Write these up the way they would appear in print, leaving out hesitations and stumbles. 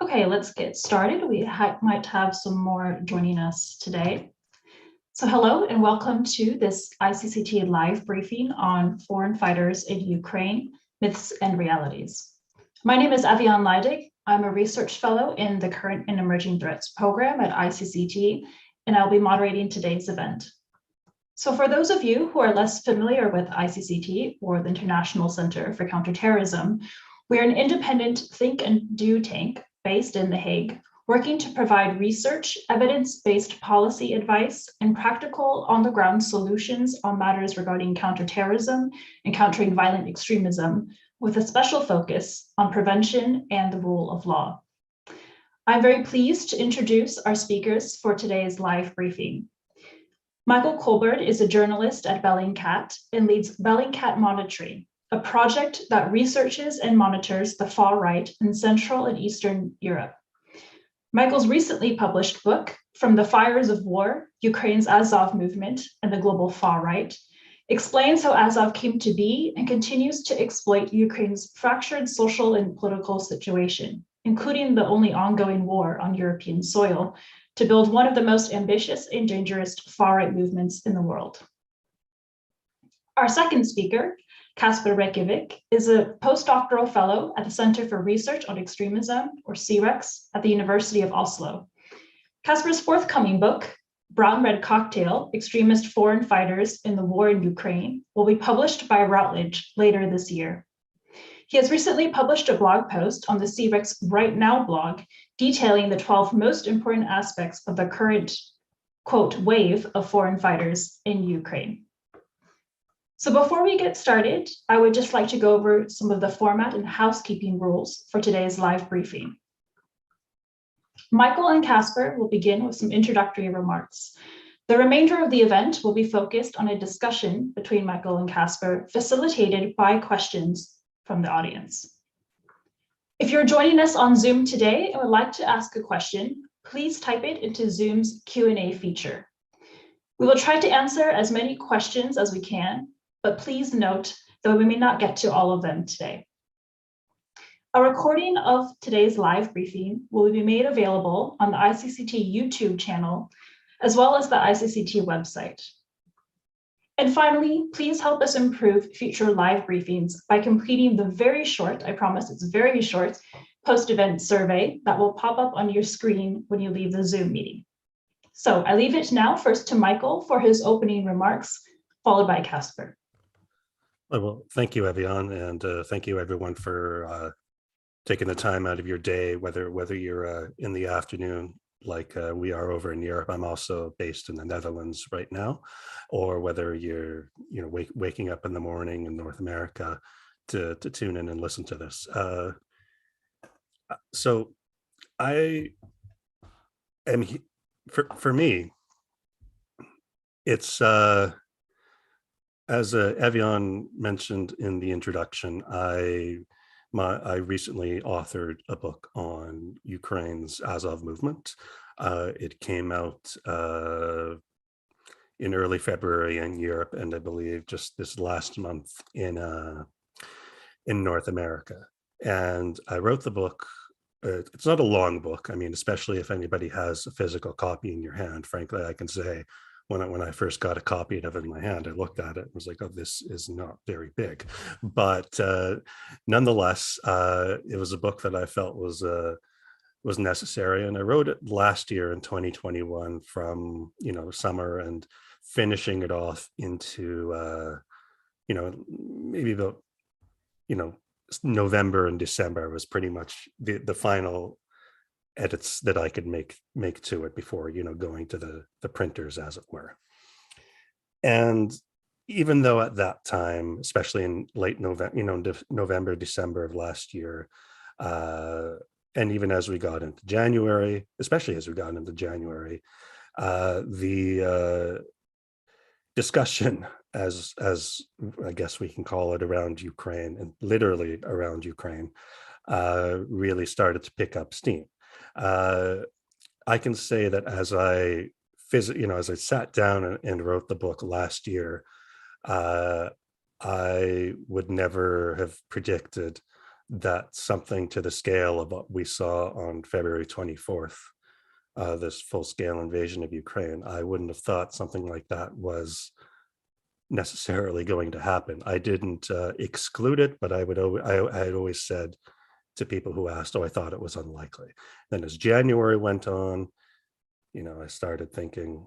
Okay, let's get started. We might have some more joining us today. So hello and welcome to this ICCT live briefing on foreign fighters in Ukraine, myths and realities. My name is Eviane Leidig. I'm a research fellow in the Current and Emerging Threats program at ICCT, and I'll be moderating today's event. So for those of you who are less familiar with ICCT, or the International Center for Counter-Terrorism, we are an independent think and do tank based in The Hague, working to provide research, evidence-based policy advice, and practical on-the-ground solutions on matters regarding counterterrorism and countering violent extremism, with a special focus on prevention and the rule of law. I'm very pleased to introduce our speakers for today's live briefing. Michael Colborne is a journalist at Bellingcat and leads Bellingcat Monitoring, a project that researches and monitors the far right in Central and Eastern Europe. Michael's recently published book, From the Fires of War, Ukraine's Azov Movement and the Global Far Right, explains how Azov came to be and continues to exploit Ukraine's fractured social and political situation, including the only ongoing war on European soil, to build one of the most ambitious and dangerous far-right movements in the world. Our second speaker, Kacper Rekawek, is a postdoctoral fellow at the Center for Research on Extremism, or CREX, at the University of Oslo. Kacper's forthcoming book, Brown Red Cocktail, Extremist Foreign Fighters in the War in Ukraine, will be published by Routledge later this year. He has recently published a blog post on the CREX Right Now blog, detailing the 12 most important aspects of the current, quote, wave of foreign fighters in Ukraine. So before we get started, I would just like to go over some of the format and housekeeping rules for today's live briefing. Michael and Kacper will begin with some introductory remarks. The remainder of the event will be focused on a discussion between Michael and Kacper, facilitated by questions from the audience. If you're joining us on Zoom today and would like to ask a question, please type it into Zoom's Q&A feature. We will try to answer as many questions as we can, but please note that we may not get to all of them today. A recording of today's live briefing will be made available on the ICCT YouTube channel, as well as the ICCT website. And finally, please help us improve future live briefings by completing the very short, I promise it's very short, post-event survey that will pop up on your screen when you leave the Zoom meeting. So I leave it now first to Michael for his opening remarks, followed by Kacper. Well, thank you, Eviane, and thank you everyone for taking the time out of your day, whether you're in the afternoon like we are over in Europe. I'm also based in the Netherlands right now, or whether you're waking up in the morning in North America to tune in and listen to this. So I am for me, it's as Eviane mentioned in the introduction, I recently authored a book on Ukraine's Azov movement. It came out in early February in Europe, and I believe just this last month in North America. And I wrote the book. It's not a long book. I mean, especially if anybody has a physical copy in your hand, frankly, I can say, when I first got a copy of it in my hand, I looked at it and was like, oh, this is not very big. But nonetheless, it was a book that I felt was necessary. And I wrote it last year in 2021 from, summer, and finishing it off into, maybe about, November and December was pretty much the final edits that I could make to it before going to the printers, as it were. And even though at that time, especially in late November, November, December of last year, and even as we got into January, especially as we got into January, the discussion, as I guess we can call it, around Ukraine, and literally around Ukraine, really started to pick up steam. I can say that as I sat down and wrote the book last year, I would never have predicted that something to the scale of what we saw on February 24th, this full-scale invasion of Ukraine, I wouldn't have thought something like that was necessarily going to happen. I didn't exclude it, but I had always said to people who asked, oh, I thought it was unlikely. Then as January went on, I started thinking,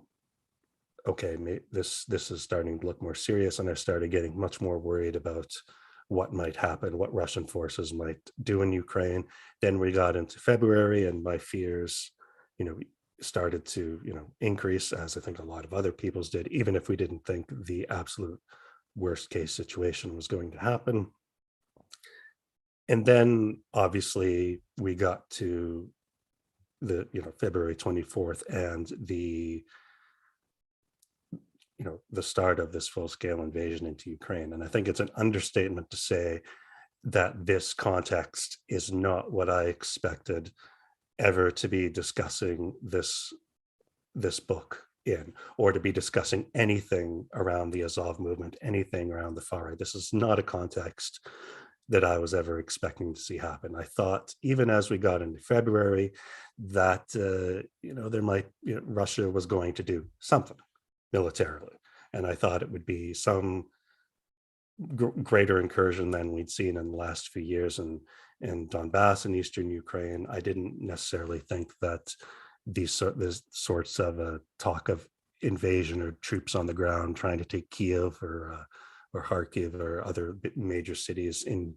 okay, this is starting to look more serious, and I started getting much more worried about what might happen, what Russian forces might do in Ukraine. Then we got into February, and my fears, started to, increase, as I think a lot of other people's did, even if we didn't think the absolute worst case situation was going to happen. And then obviously we got to the, February 24th and the start of this full-scale invasion into Ukraine. And I think it's an understatement to say that this context is not what I expected ever to be discussing this book in, or to be discussing anything around the Azov movement, anything around the far right. This is not a context that I was ever expecting to see happen. I thought, even as we got into February, that there might, Russia was going to do something militarily, and I thought it would be some greater incursion than we'd seen in the last few years in Donbass and eastern Ukraine. I didn't necessarily think that these sorts of talk of invasion or troops on the ground trying to take Kiev or Kharkiv or other major cities in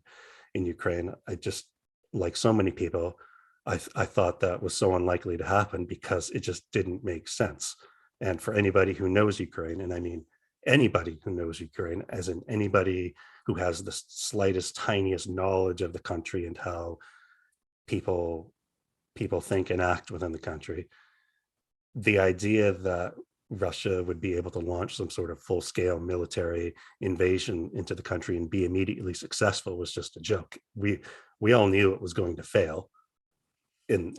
Ukraine. I just, like so many people, I thought that was so unlikely to happen because it just didn't make sense. And for anybody who knows Ukraine, and I mean anybody who knows Ukraine, as in anybody who has the slightest, tiniest knowledge of the country and how people think and act within the country, the idea that Russia would be able to launch some sort of full-scale military invasion into the country and be immediately successful was just a joke. We all knew it was going to fail. And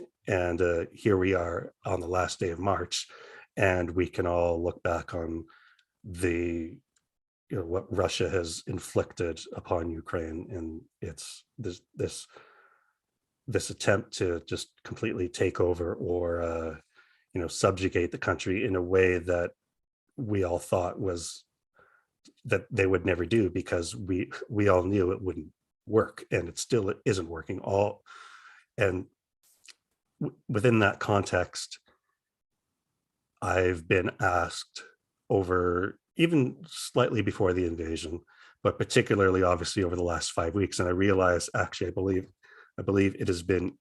here we are on the last day of March, and we can all look back on what Russia has inflicted upon Ukraine, and it's this attempt to just completely take over or subjugate the country in a way that we all thought was that they would never do, because we all knew it wouldn't work, and it still isn't working. Within that context, I've been asked over, even slightly before the invasion, but particularly obviously over the last 5 weeks, and I realized, actually, I believe it has been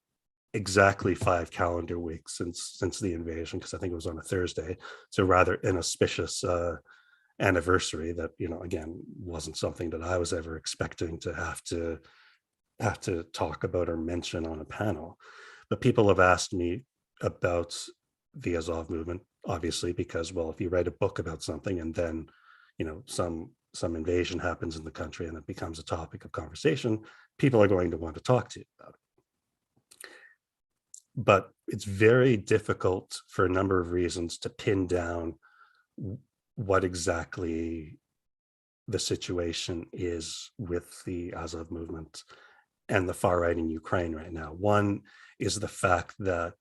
exactly 5 calendar weeks since the invasion, because I think it was on a Thursday. So rather inauspicious anniversary that, again, wasn't something that I was ever expecting to have to talk about or mention on a panel. But people have asked me about the Azov movement, obviously, because, well, if you write a book about something and then, some invasion happens in the country and it becomes a topic of conversation, people are going to want to talk to you about it. But it's very difficult for a number of reasons to pin down what exactly the situation is with the Azov movement and the far right in Ukraine right now. One is the fact that,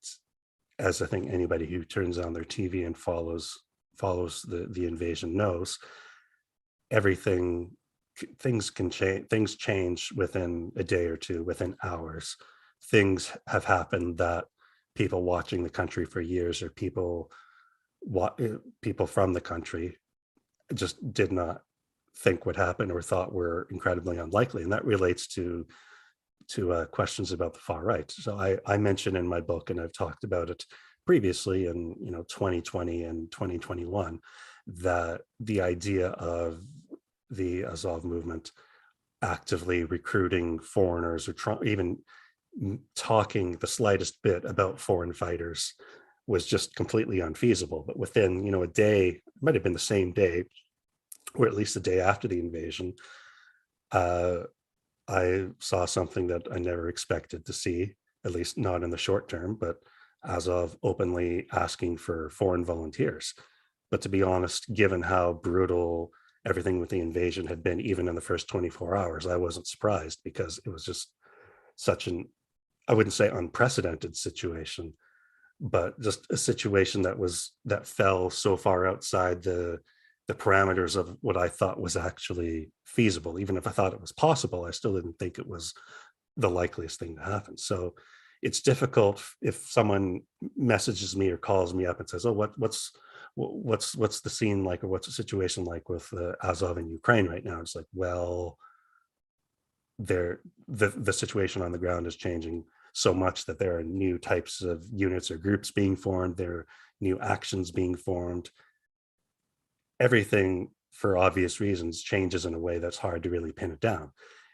as I think anybody who turns on their TV and follows the invasion knows, things can change. Things change within a day or two, within hours. Things have happened that people watching the country for years, or people from the country, just did not think would happen or thought were incredibly unlikely. And that relates to questions about the far right. So I mentioned in my book, and I've talked about it previously in 2020 and 2021, that the idea of the Azov movement actively recruiting foreigners, or even talking the slightest bit about foreign fighters, was just completely unfeasible. But within a day, it might have been the same day, or at least the day after the invasion, I saw something that I never expected to see, at least not in the short term, but Azov openly asking for foreign volunteers. But to be honest, given how brutal everything with the invasion had been, even in the first 24 hours, I wasn't surprised, because it was just such an, I wouldn't say unprecedented situation, but just a situation that fell so far outside the parameters of what I thought was actually feasible. Even if I thought it was possible, I still didn't think it was the likeliest thing to happen. So it's difficult if someone messages me or calls me up and says, "Oh, what's the scene like, or what's the situation like with Azov in Ukraine right now?" It's like, well, the situation on the ground is changing so much that there are new types of units or groups being formed. There are new actions being formed. Everything, for obvious reasons, changes in a way that's hard to really pin it down.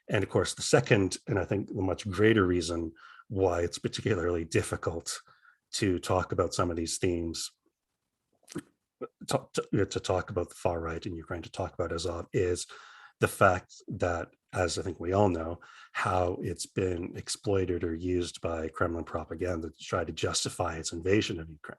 And of course, the second, and I think the much greater reason why it's particularly difficult to talk about some of these themes, to talk about the far right in Ukraine, to talk about Azov, is the fact that, as I think we all know, how it's been exploited or used by Kremlin propaganda to try to justify its invasion of Ukraine.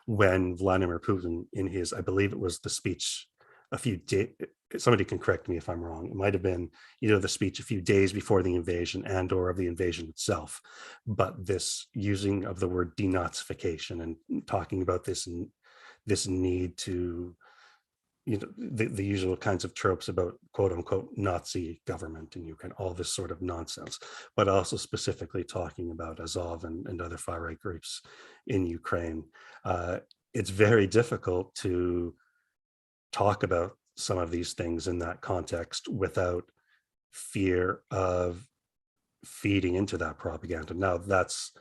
When Vladimir Putin, in his, I believe it was the speech a few days, somebody can correct me if I'm wrong, it might have been either the speech a few days before the invasion and or of the invasion itself, but this using of the word denazification and talking about this need to, the usual kinds of tropes about quote unquote Nazi government in Ukraine, all this sort of nonsense, but also specifically talking about Azov and other far right groups in Ukraine. It's very difficult to talk about some of these things in that context without fear of feeding into that propaganda. Now, that's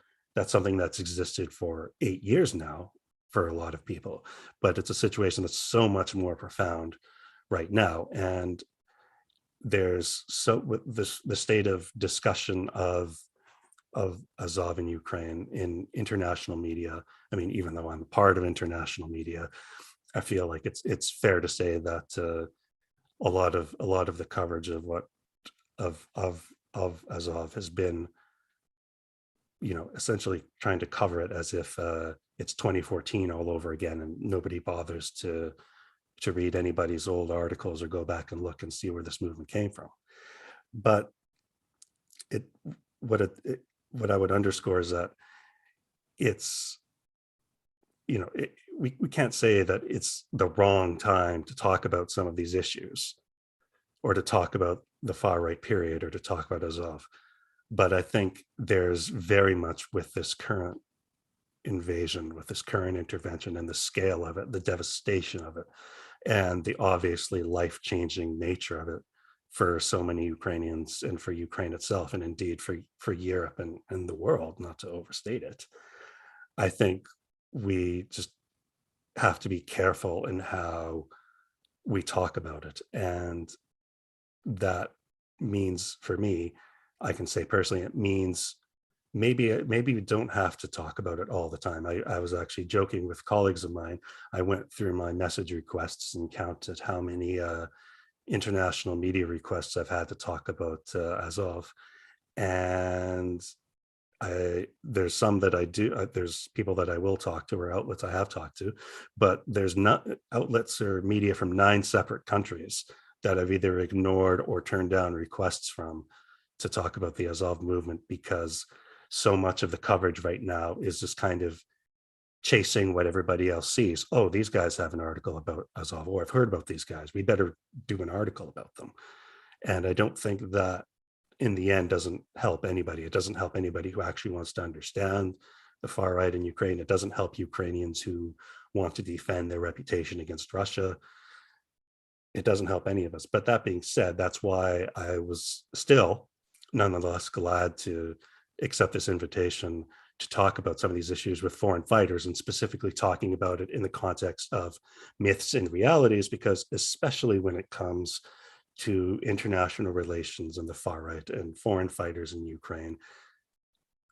something that's existed for 8 years now for a lot of people, but it's a situation that's so much more profound right now. And there's with the state of discussion of Azov in Ukraine in international media. I mean, even though I'm part of international media, I feel like it's fair to say that a lot of the coverage of what of Azov has been, essentially trying to cover it as if it's 2014 all over again, and nobody bothers to read anybody's old articles or go back and look and see where this movement came from. But what I would underscore is that it's, we can't say that it's the wrong time to talk about some of these issues or to talk about the far right period or to talk about Azov. But I think there's very much, with this current invasion, with this current intervention and the scale of it, the devastation of it, and the obviously life-changing nature of it for so many Ukrainians and for Ukraine itself, and indeed for Europe and the world, not to overstate it. I think we just have to be careful in how we talk about it. And that means, for me, I can say personally, it means maybe we don't have to talk about it all the time. I was actually joking with colleagues of mine. I went through my message requests and counted how many international media requests I've had to talk about Azov. And there's some that I do, there's people that I will talk to, or outlets I have talked to, but there's not outlets or media from 9 separate countries that I've either ignored or turned down requests from to talk about the Azov movement, because so much of the coverage right now is just kind of chasing what everybody else sees. Oh, these guys have an article about Azov, or I've heard about these guys, we better do an article about them. And I don't think that in the end doesn't help anybody. It doesn't help anybody who actually wants to understand the far right in Ukraine. It doesn't help Ukrainians who want to defend their reputation against Russia. It doesn't help any of us. But that being said, that's why I was still nonetheless glad to accept this invitation to talk about some of these issues with foreign fighters, and specifically talking about it in the context of myths and realities, because especially when it comes to international relations and the far right and foreign fighters in Ukraine,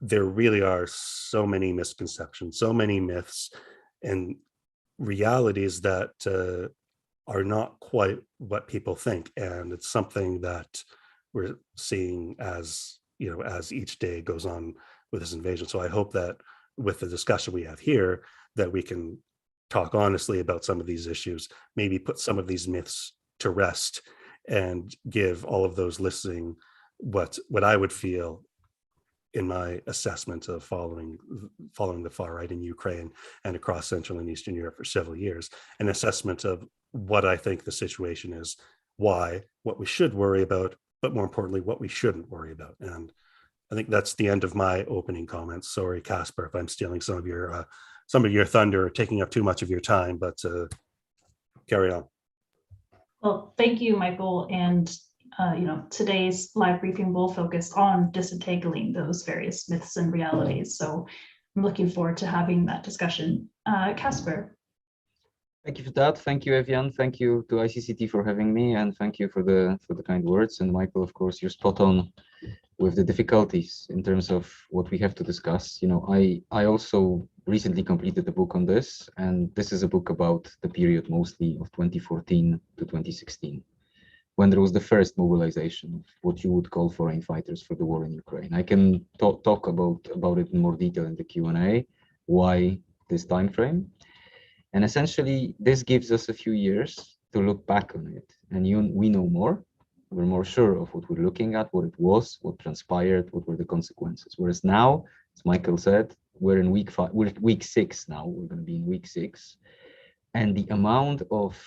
there really are so many misconceptions, so many myths and realities that are not quite what people think. And it's something that we're seeing as each day goes on with this invasion. So I hope that with the discussion we have here, that we can talk honestly about some of these issues, maybe put some of these myths to rest, and give all of those listening what I would feel in my assessment of following the far right in Ukraine and across Central and Eastern Europe for several years, an assessment of what I think the situation is, why, what we should worry about, but more importantly, what we shouldn't worry about. And I think that's the end of my opening comments. Sorry, Kacper, if I'm stealing some of your thunder or taking up too much of your time, but carry on. Well, thank you, Michael. And today's live briefing will focus on disentangling those various myths and realities. So I'm looking forward to having that discussion. Kacper. Thank you for that. Thank you, Eviane. Thank you to ICCT for having me, and thank you for the kind words. And Michael, of course, you're spot on with the difficulties in terms of what we have to discuss. I also recently completed a book on this, and this is a book about the period mostly of 2014 to 2016, when there was the first mobilization of what you would call foreign fighters for the war in Ukraine. I can talk about it in more detail in the Q&A, why this time frame. And essentially, this gives us a few years to look back on it. And we know more. We're more sure of what we're looking at, what it was, what transpired, what were the consequences. Whereas now, as Michael said, we're in week 6 now. We're going to be in week 6. And the amount of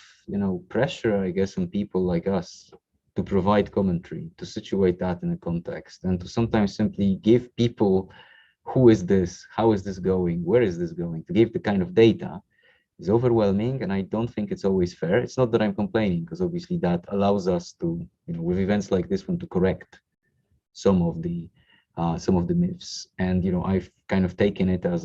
pressure, I guess, on people like us to provide commentary, to situate that in a context, and to sometimes simply give people, who is this, how is this going, where is this going, to give the kind of data is overwhelming. And I don't think it's always fair. It's not that I'm complaining, because obviously that allows us to, with events like this one, to correct some of the myths. And I've kind of taken it as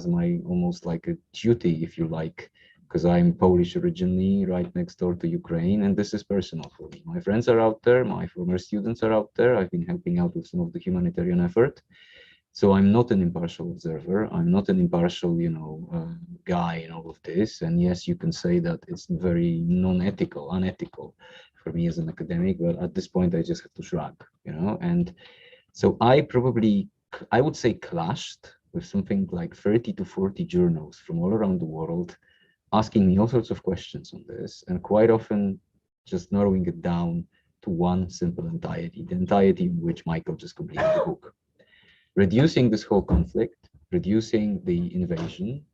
my almost like a duty, if you like, because I'm Polish originally, right next door to Ukraine, and this is personal for me. My friends are out there, my former students are out there. I've been helping out with some of the humanitarian effort. So I'm not an impartial observer. I'm not an impartial, guy in all of this. And yes, you can say that it's very unethical for me as an academic, but at this point I just have to shrug, And so I would say clashed with something like 30 to 40 journals from all around the world, asking me all sorts of questions on this, and quite often just narrowing it down to one simple entirety, the entirety in which Michael just completed the book. Reducing this whole conflict, reducing the invasion,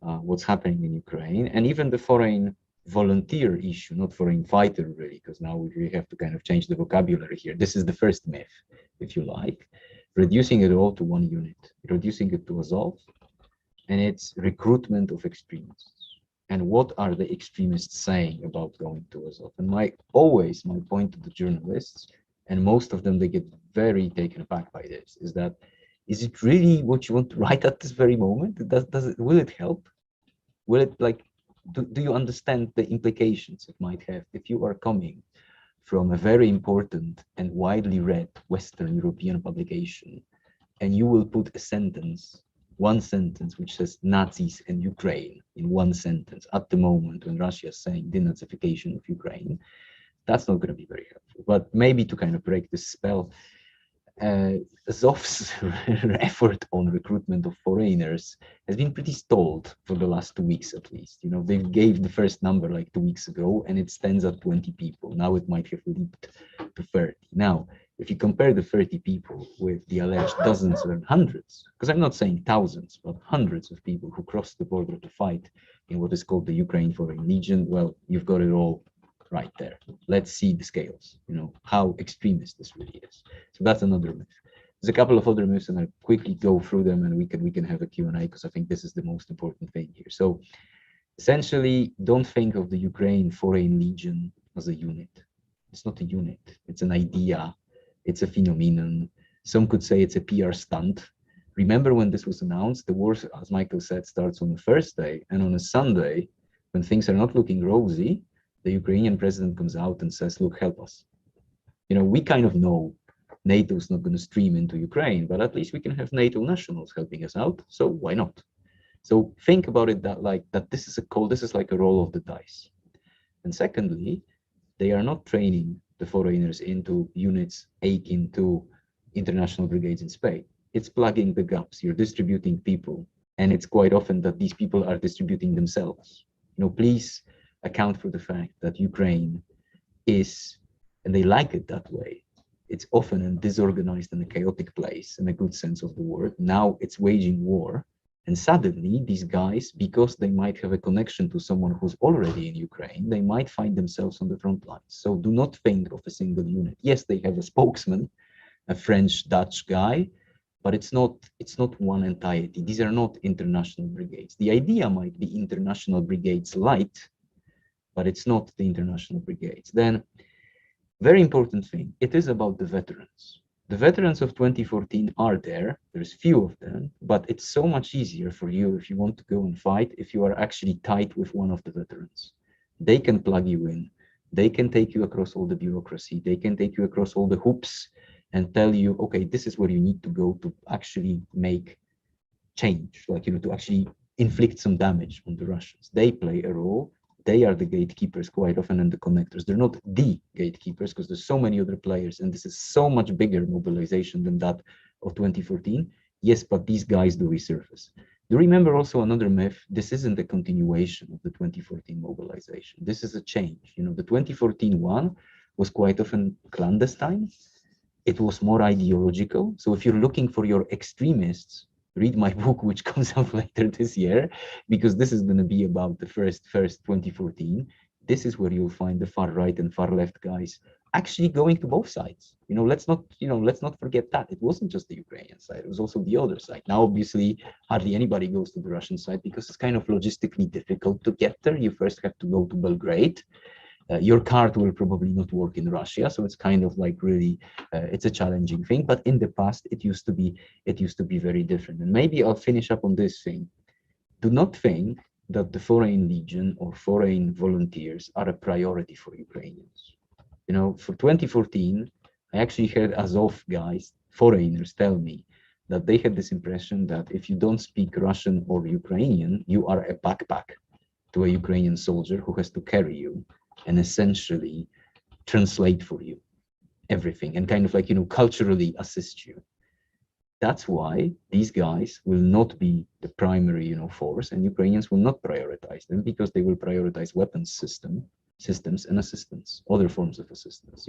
what's happening in Ukraine, and even the foreign volunteer issue, not foreign fighter really, because now we really have to kind of change the vocabulary here. This is the first myth, if you like, reducing it all to one unit, reducing it to Azov, and it's recruitment of extremists. And what are the extremists saying about going to Azov? And my point to the journalists, and most of them, they get very taken aback by this, is it really what you want to write at this very moment? Will it help? Will it, do you understand the implications it might have if you are coming from a very important and widely read Western European publication, and you will put one sentence which says Nazis and Ukraine in one sentence at the moment when Russia is saying denazification of Ukraine? That's not going to be very helpful. But maybe to kind of break this spell, Azov's effort on recruitment of foreigners has been pretty stalled for the last 2 weeks at least. They gave the first number like 2 weeks ago, and it stands at 20 people. Now it might have leaped to 30. Now, if you compare the 30 people with the alleged dozens or hundreds, because I'm not saying thousands, but hundreds of people who crossed the border to fight in what is called the Ukraine Foreign Legion, well, you've got it all right there. Let's see the scales, how extremist this really is. So that's another myth. There's a couple of other myths, and I'll quickly go through them, and we can have a Q&A, because I think this is the most important thing here. So essentially, don't think of the Ukraine Foreign Legion as a unit. It's not a unit. It's an idea. It's a phenomenon. Some could say it's a PR stunt. Remember when this was announced, the war, as Michael said, starts on a Thursday, and on a Sunday, when things are not looking rosy, the Ukrainian president comes out and says, look, help us. We kind of know NATO's not going to stream into Ukraine, but at least we can have NATO nationals helping us out. So why not? So think about it that this is like a roll of the dice. And secondly, they are not training the foreigners into units akin to international brigades in Spain. It's plugging the gaps. You're distributing people. And it's quite often that these people are distributing themselves. Please account for the fact that Ukraine is, and they like it that way, it's often a disorganized and a chaotic place in a good sense of the word. Now it's waging war. And suddenly these guys, because they might have a connection to someone who's already in Ukraine, they might find themselves on the front lines. So do not think of a single unit. Yes, they have a spokesman, a French, Dutch guy, but it's not one entirety. These are not international brigades. The idea might be international brigades light, but it's not the international brigades. Then, very important thing, it is about the veterans. The veterans of 2014 are there. There's few of them, but it's so much easier for you if you want to go and fight if you are actually tight with one of the veterans. They can plug you in. They can take you across all the bureaucracy. They can take you across all the hoops and tell you, okay, this is where you need to go to actually make change, like, to actually inflict some damage on the Russians. They play a role. They are the gatekeepers quite often and the connectors. They're not the gatekeepers because there's so many other players and this is so much bigger mobilization than that of 2014. Yes, but these guys do resurface. Do you remember also another myth? This isn't a continuation of the 2014 mobilization. This is a change. The 2014 one was quite often clandestine. It was more ideological. So if you're looking for your extremists, read my book, which comes out later this year, because this is going to be about the first 2014. This is where you'll find the far right and far left guys actually going to both sides. Let's not forget that it wasn't just the Ukrainian side; it was also the other side. Now, obviously, hardly anybody goes to the Russian side because it's kind of logistically difficult to get there. You first have to go to Belgrade. Your card will probably not work in Russia, so it's kind of like really it's a challenging thing. But in the past, it used to be very different. And maybe I'll finish up on this thing. Do not think that the Foreign Legion or foreign volunteers are a priority for Ukrainians. For 2014, I actually heard Azov guys, foreigners, tell me that they had this impression that if you don't speak Russian or Ukrainian, you are a backpack to a Ukrainian soldier who has to carry you and essentially translate for you everything and kind of like, culturally assist you. That's why these guys will not be the primary, force, and Ukrainians will not prioritize them because they will prioritize weapons systems and assistance, other forms of assistance.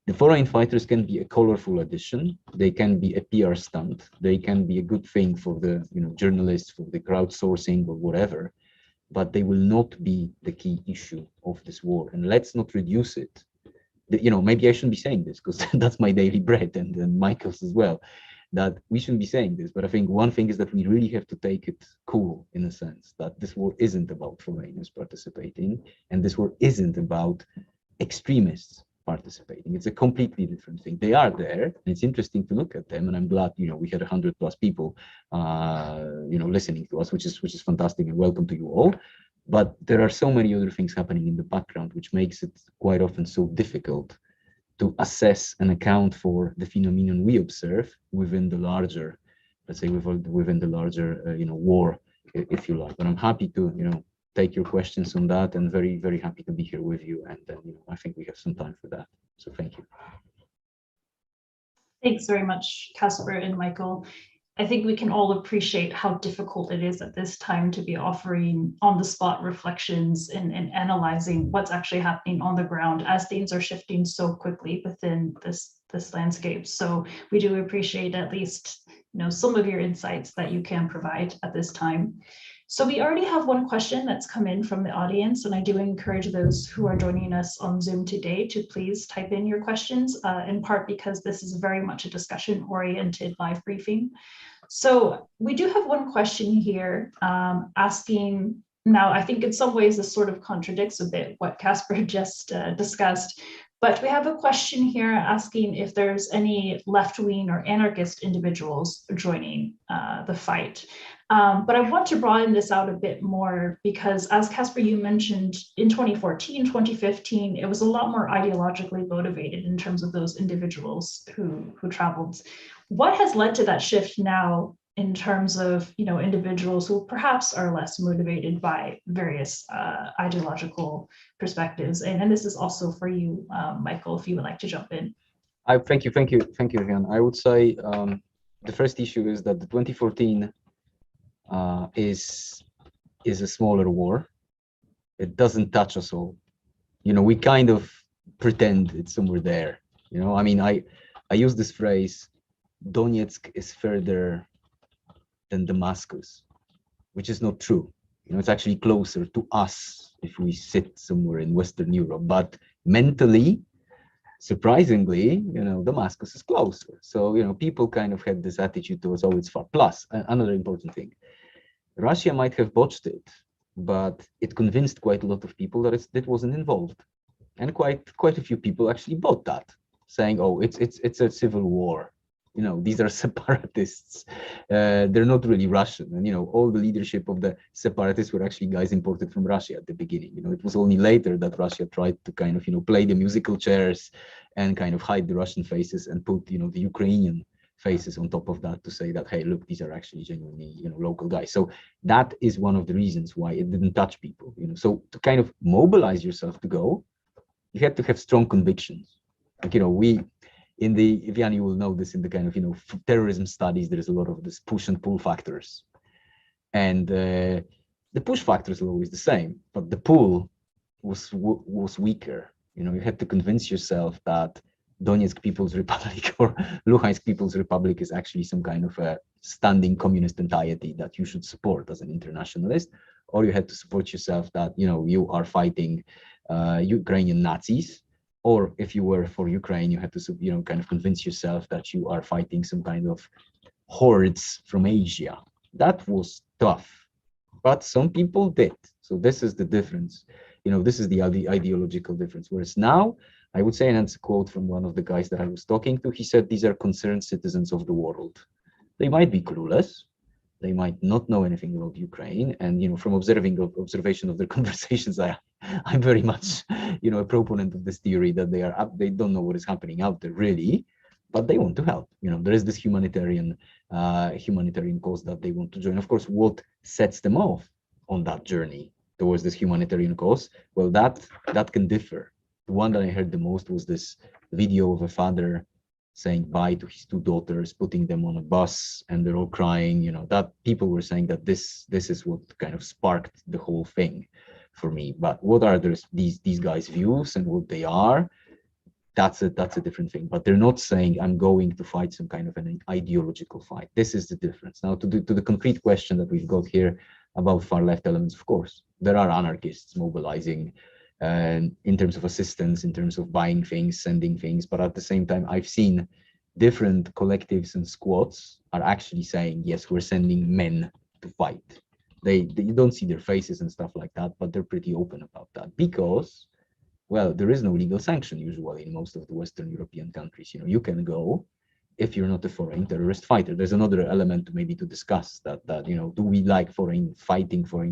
The foreign fighters can be a colorful addition. They can be a PR stunt. They can be a good thing for the, journalists, for the crowdsourcing or whatever. But they will not be the key issue of this war. And let's not reduce it. Maybe I shouldn't be saying this because that's my daily bread and Michael's as well, that we shouldn't be saying this. But I think one thing is that we really have to take it cool in a sense that this war isn't about foreigners participating and this war isn't about extremists participating. It's a completely different thing. They are there and it's interesting to look at them. And I'm glad, we had 100+ people, listening to us, which is fantastic and welcome to you all. But there are so many other things happening in the background, which makes it quite often so difficult to assess and account for the phenomenon we observe within the larger, let's say, within the larger, war, if you like. But I'm happy to, take your questions on that and very, very happy to be here with you. And then, I think we have some time for that. So thank you. Thanks very much, Kacper and Michael. I think we can all appreciate how difficult it is at this time to be offering on-the-spot reflections and analyzing what's actually happening on the ground as things are shifting so quickly within this landscape. So we do appreciate at least some of your insights that you can provide at this time. So we already have one question that's come in from the audience, and I do encourage those who are joining us on Zoom today to please type in your questions, in part because this is very much a discussion-oriented live briefing. So we do have one question here asking, now I think in some ways this sort of contradicts a bit what Kacper just discussed, but we have a question here asking if there's any left-wing or anarchist individuals joining the fight. But I want to broaden this out a bit more because, as Kacper, you mentioned, in 2014, 2015, it was a lot more ideologically motivated in terms of those individuals who traveled. What has led to that shift now in terms of individuals who perhaps are less motivated by various ideological perspectives? And this is also for you, Michael, if you would like to jump in. Thank you, Eviane. I would say the first issue is that the 2014 is a smaller war. It doesn't touch us all. We kind of pretend it's somewhere there. You know, I mean, I use this phrase, Donetsk is further than Damascus, which is not true. You know, it's actually closer to us if we sit somewhere in Western Europe, but mentally, surprisingly, you know, Damascus is closer. So, you know, people kind of had this attitude towards, oh, it's far. Plus, another important thing, Russia might have botched it, but it convinced quite a lot of people that it wasn't involved. And quite a few people actually bought that, saying, oh, it's a civil war. You know, these are separatists. They're not really Russian. And, you know, all the leadership of the separatists were actually guys imported from Russia at the beginning. You know, it was only later that Russia tried to kind of, you know, play the musical chairs and kind of hide the Russian faces and put, you know, the Ukrainian faces on top of that to say that, hey, look, these are actually genuinely, you know, local guys. So that is one of the reasons why it didn't touch people, you know. So to kind of mobilize yourself to go, you had to have strong convictions. Like, you know, in the, Eviane, you will know this in the kind of, you know, terrorism studies, there is a lot of this push and pull factors. And the push factors are always the same, but the pull was weaker. You know, you had to convince yourself that Donetsk People's Republic or Luhansk People's Republic is actually some kind of a standing communist entity that you should support as an internationalist, or you had to support yourself that, you know, you are fighting Ukrainian Nazis, or if you were for Ukraine, you had to, you know, kind of convince yourself that you are fighting some kind of hordes from Asia. That was tough, but some people did. So this is the difference. You know, this is the ideological difference. Whereas now, I would say, and it's a quote from one of the guys that I was talking to, he said, these are concerned citizens of the world. They might be clueless. They might not know anything about Ukraine. And, you know, from observation of their conversations, I'm very much, you know, a proponent of this theory that they don't know what is happening out there really, but they want to help. You know, there is this humanitarian cause that they want to join. Of course, what sets them off on that journey towards this humanitarian cause? Well, that can differ. The one that I heard the most was this video of a father saying bye to his two daughters, putting them on a bus, and they're all crying. You know, that people were saying that this is what kind of sparked the whole thing for me. But what are these guys' views and what they are? That's a different thing. But they're not saying I'm going to fight some kind of an ideological fight. This is the difference. Now, to the concrete question that we've got here about far left elements, of course, there are anarchists mobilizing in terms of assistance, in terms of buying things, sending things. But at the same time, I've seen different collectives and squads are actually saying, yes, we're sending men to fight. You don't see their faces and stuff like that, but they're pretty open about that because, well, there is no legal sanction usually in most of the Western European countries. You know, you can go if you're not a foreign terrorist fighter. There's another element maybe to discuss that you know, do we like foreign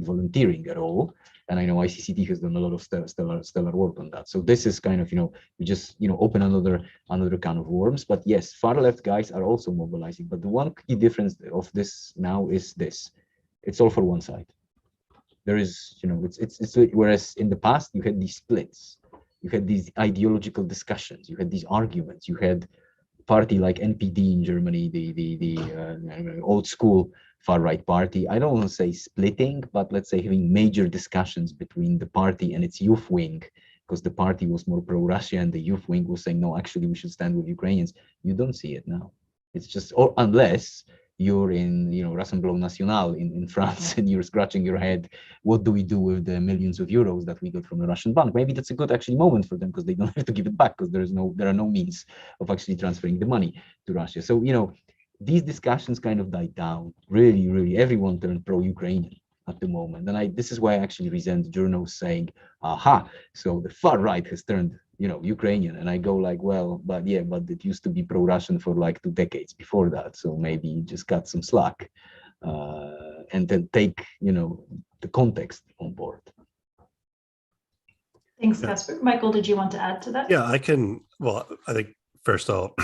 volunteering at all? And I know ICCT has done a lot of stellar work on that. So this is kind of, you know, we just, you know, open another can of worms. But yes, far left guys are also mobilizing. But the one key difference of this now is this: it's all for one side. There is, you know, it's whereas in the past you had these splits, you had these ideological discussions, you had these arguments, you had party like NPD in Germany, the old school far right party. I don't want to say splitting, but let's say having major discussions between the party and its youth wing, because the party was more pro-Russia and the youth wing was saying, no, actually we should stand with Ukrainians. You don't see it now. It's just, or unless you're in, you know, Rassemblement National in France and you're scratching your head, what do we do with the millions of euros that we got from the Russian bank? Maybe that's a good actually moment for them because they don't have to give it back because there are no means of actually transferring the money to Russia. So, you know, these discussions kind of died down. Really, everyone turned pro-Ukrainian at the moment. And this is why I actually resent journals saying, aha, so the far right has turned, you know, Ukrainian. And I go like, well, but it used to be pro-Russian for like 2 decades before that. So maybe you just got some slack and then take, you know, the context on board. Thanks, Kacper. Michael, did you want to add to that? Yeah, I can. Well, I think first of all,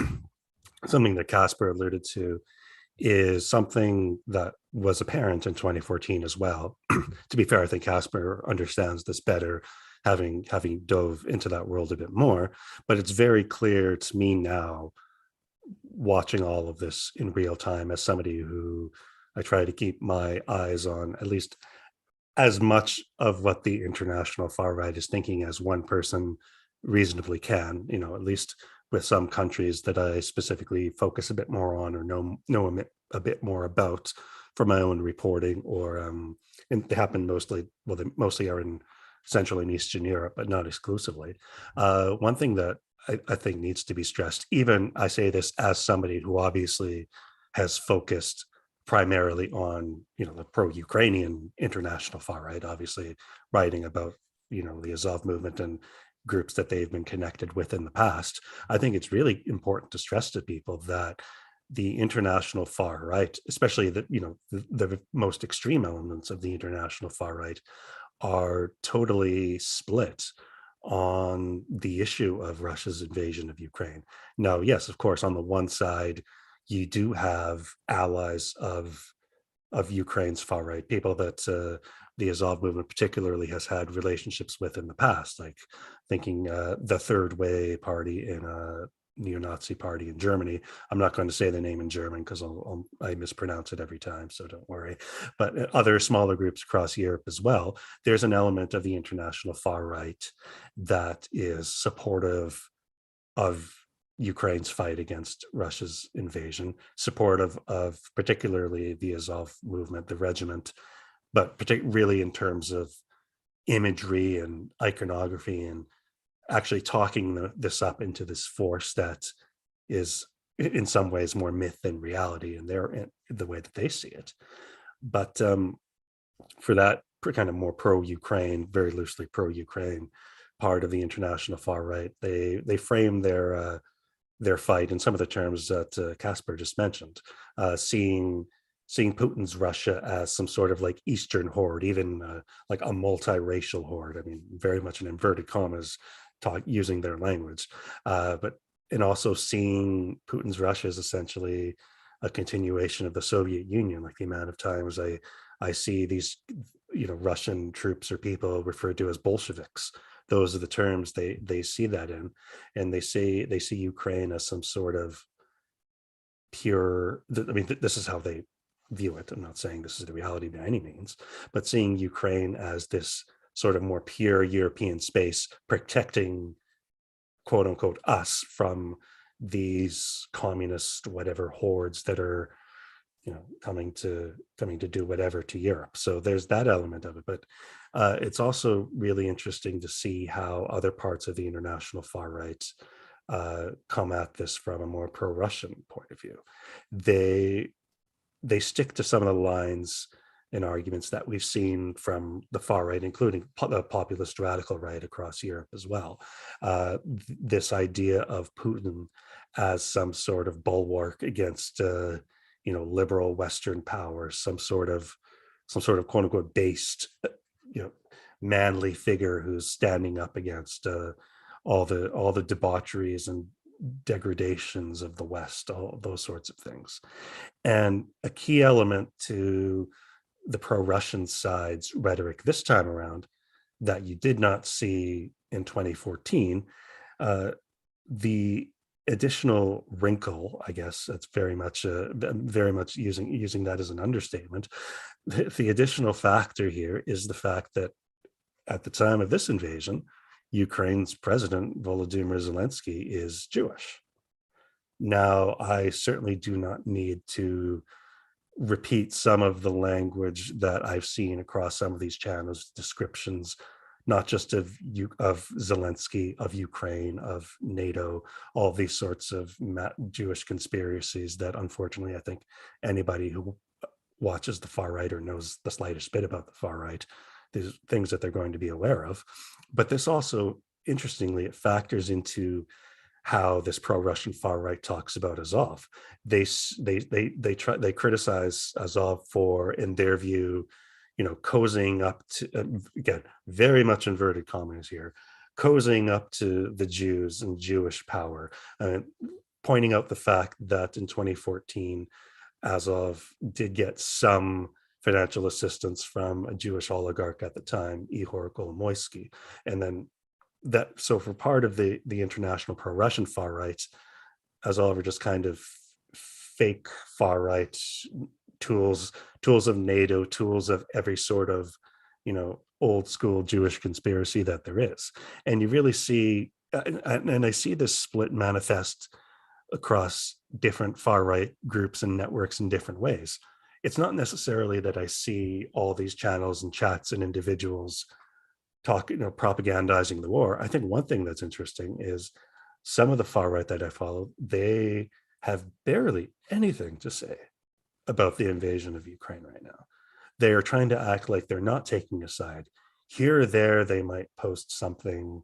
something that Kacper alluded to is something that was apparent in 2014 as well. To be fair, I think Kacper understands this better, having dove into that world a bit more. But it's very clear to me now, watching all of this in real time, as somebody who I try to keep my eyes on at least as much of what the international far right is thinking as one person reasonably can, you know, at least with some countries that I specifically focus a bit more on or know a bit more about for my own reporting, or and they happen mostly, well, they mostly are in Central and Eastern Europe, but not exclusively. One thing that I think needs to be stressed, even I say this as somebody who obviously has focused primarily on, the pro-Ukrainian international far right, obviously writing about, the Azov movement and groups that they've been connected with in the past. I think it's really important to stress to people that the international far right, especially the most extreme elements of the international far right, are totally split on the issue of Russia's invasion of Ukraine. Now, yes, of course, on the one side, you do have allies of Ukraine's far right, people that the Azov movement particularly has had relationships with in the past, like thinking the Third Way party in a neo-Nazi party in Germany. I'm not going to say the name in German because I mispronounce it every time, so don't worry. But other smaller groups across Europe as well, there's an element of the international far right that is supportive of Ukraine's fight against Russia's invasion, supportive of particularly the Azov movement, the regiment, but really in terms of imagery and iconography and actually talking this up into this force that is in some ways more myth than reality, and the way that they see it. But for that kind of more pro-Ukraine, very loosely pro-Ukraine part of the international far right, they frame their fight in some of the terms that Kacper just mentioned, seeing Putin's Russia as some sort of like Eastern horde, even like a multiracial horde. I mean, very much in inverted commas, using their language, and also seeing Putin's Russia as essentially a continuation of the Soviet Union. Like the amount of times I see these, Russian troops or people referred to as Bolsheviks. Those are the terms they see that in, and they see Ukraine as some sort of pure. I mean, this is how they view it. I'm not saying this is the reality by any means, but seeing Ukraine as this sort of more pure European space protecting, quote unquote, us from these communist whatever hordes that are, coming to do whatever to Europe. So there's that element of it, but it's also really interesting to see how other parts of the international far right come at this from a more pro-Russian point of view. They stick to some of the lines and arguments that we've seen from the far right, including the populist radical right across Europe as well. This idea of Putin as some sort of bulwark against, liberal Western powers, some sort of quote unquote based, manly figure who's standing up against all the debaucheries and degradations of the West, all those sorts of things. And a key element to the pro-Russian side's rhetoric this time around that you did not see in 2014, the additional wrinkle, I guess that's very much using that as an understatement. The additional factor here is the fact that at the time of this invasion, Ukraine's president, Volodymyr Zelensky, is Jewish. Now, I certainly do not need to repeat some of the language that I've seen across some of these channels, descriptions, not just of Zelensky, of Ukraine, of NATO, all these sorts of Jewish conspiracies that unfortunately I think anybody who watches the far right or knows the slightest bit about the far right, these things that they're going to be aware of. But this also, interestingly, it factors into how this pro-Russian far right talks about Azov. They criticize Azov for, in their view, cozying up to, again, very much inverted commas here, cozying up to the Jews and Jewish power, pointing out the fact that in 2014, Azov did get some financial assistance from a Jewish oligarch at the time, Ihor Kolomoisky, and then so for part of the international pro-Russian far right, Azov are just kind of fake far right tools of NATO, tools of every sort of, old school Jewish conspiracy that there is. And you really see and I see this split manifest across different far-right groups and networks in different ways. It's not necessarily that I see all these channels and chats and individuals propagandizing the war. I think one thing that's interesting is some of the far right that I follow, they have barely anything to say about the invasion of Ukraine right now. They are trying to act like they're not taking a side. Here or there, they might post something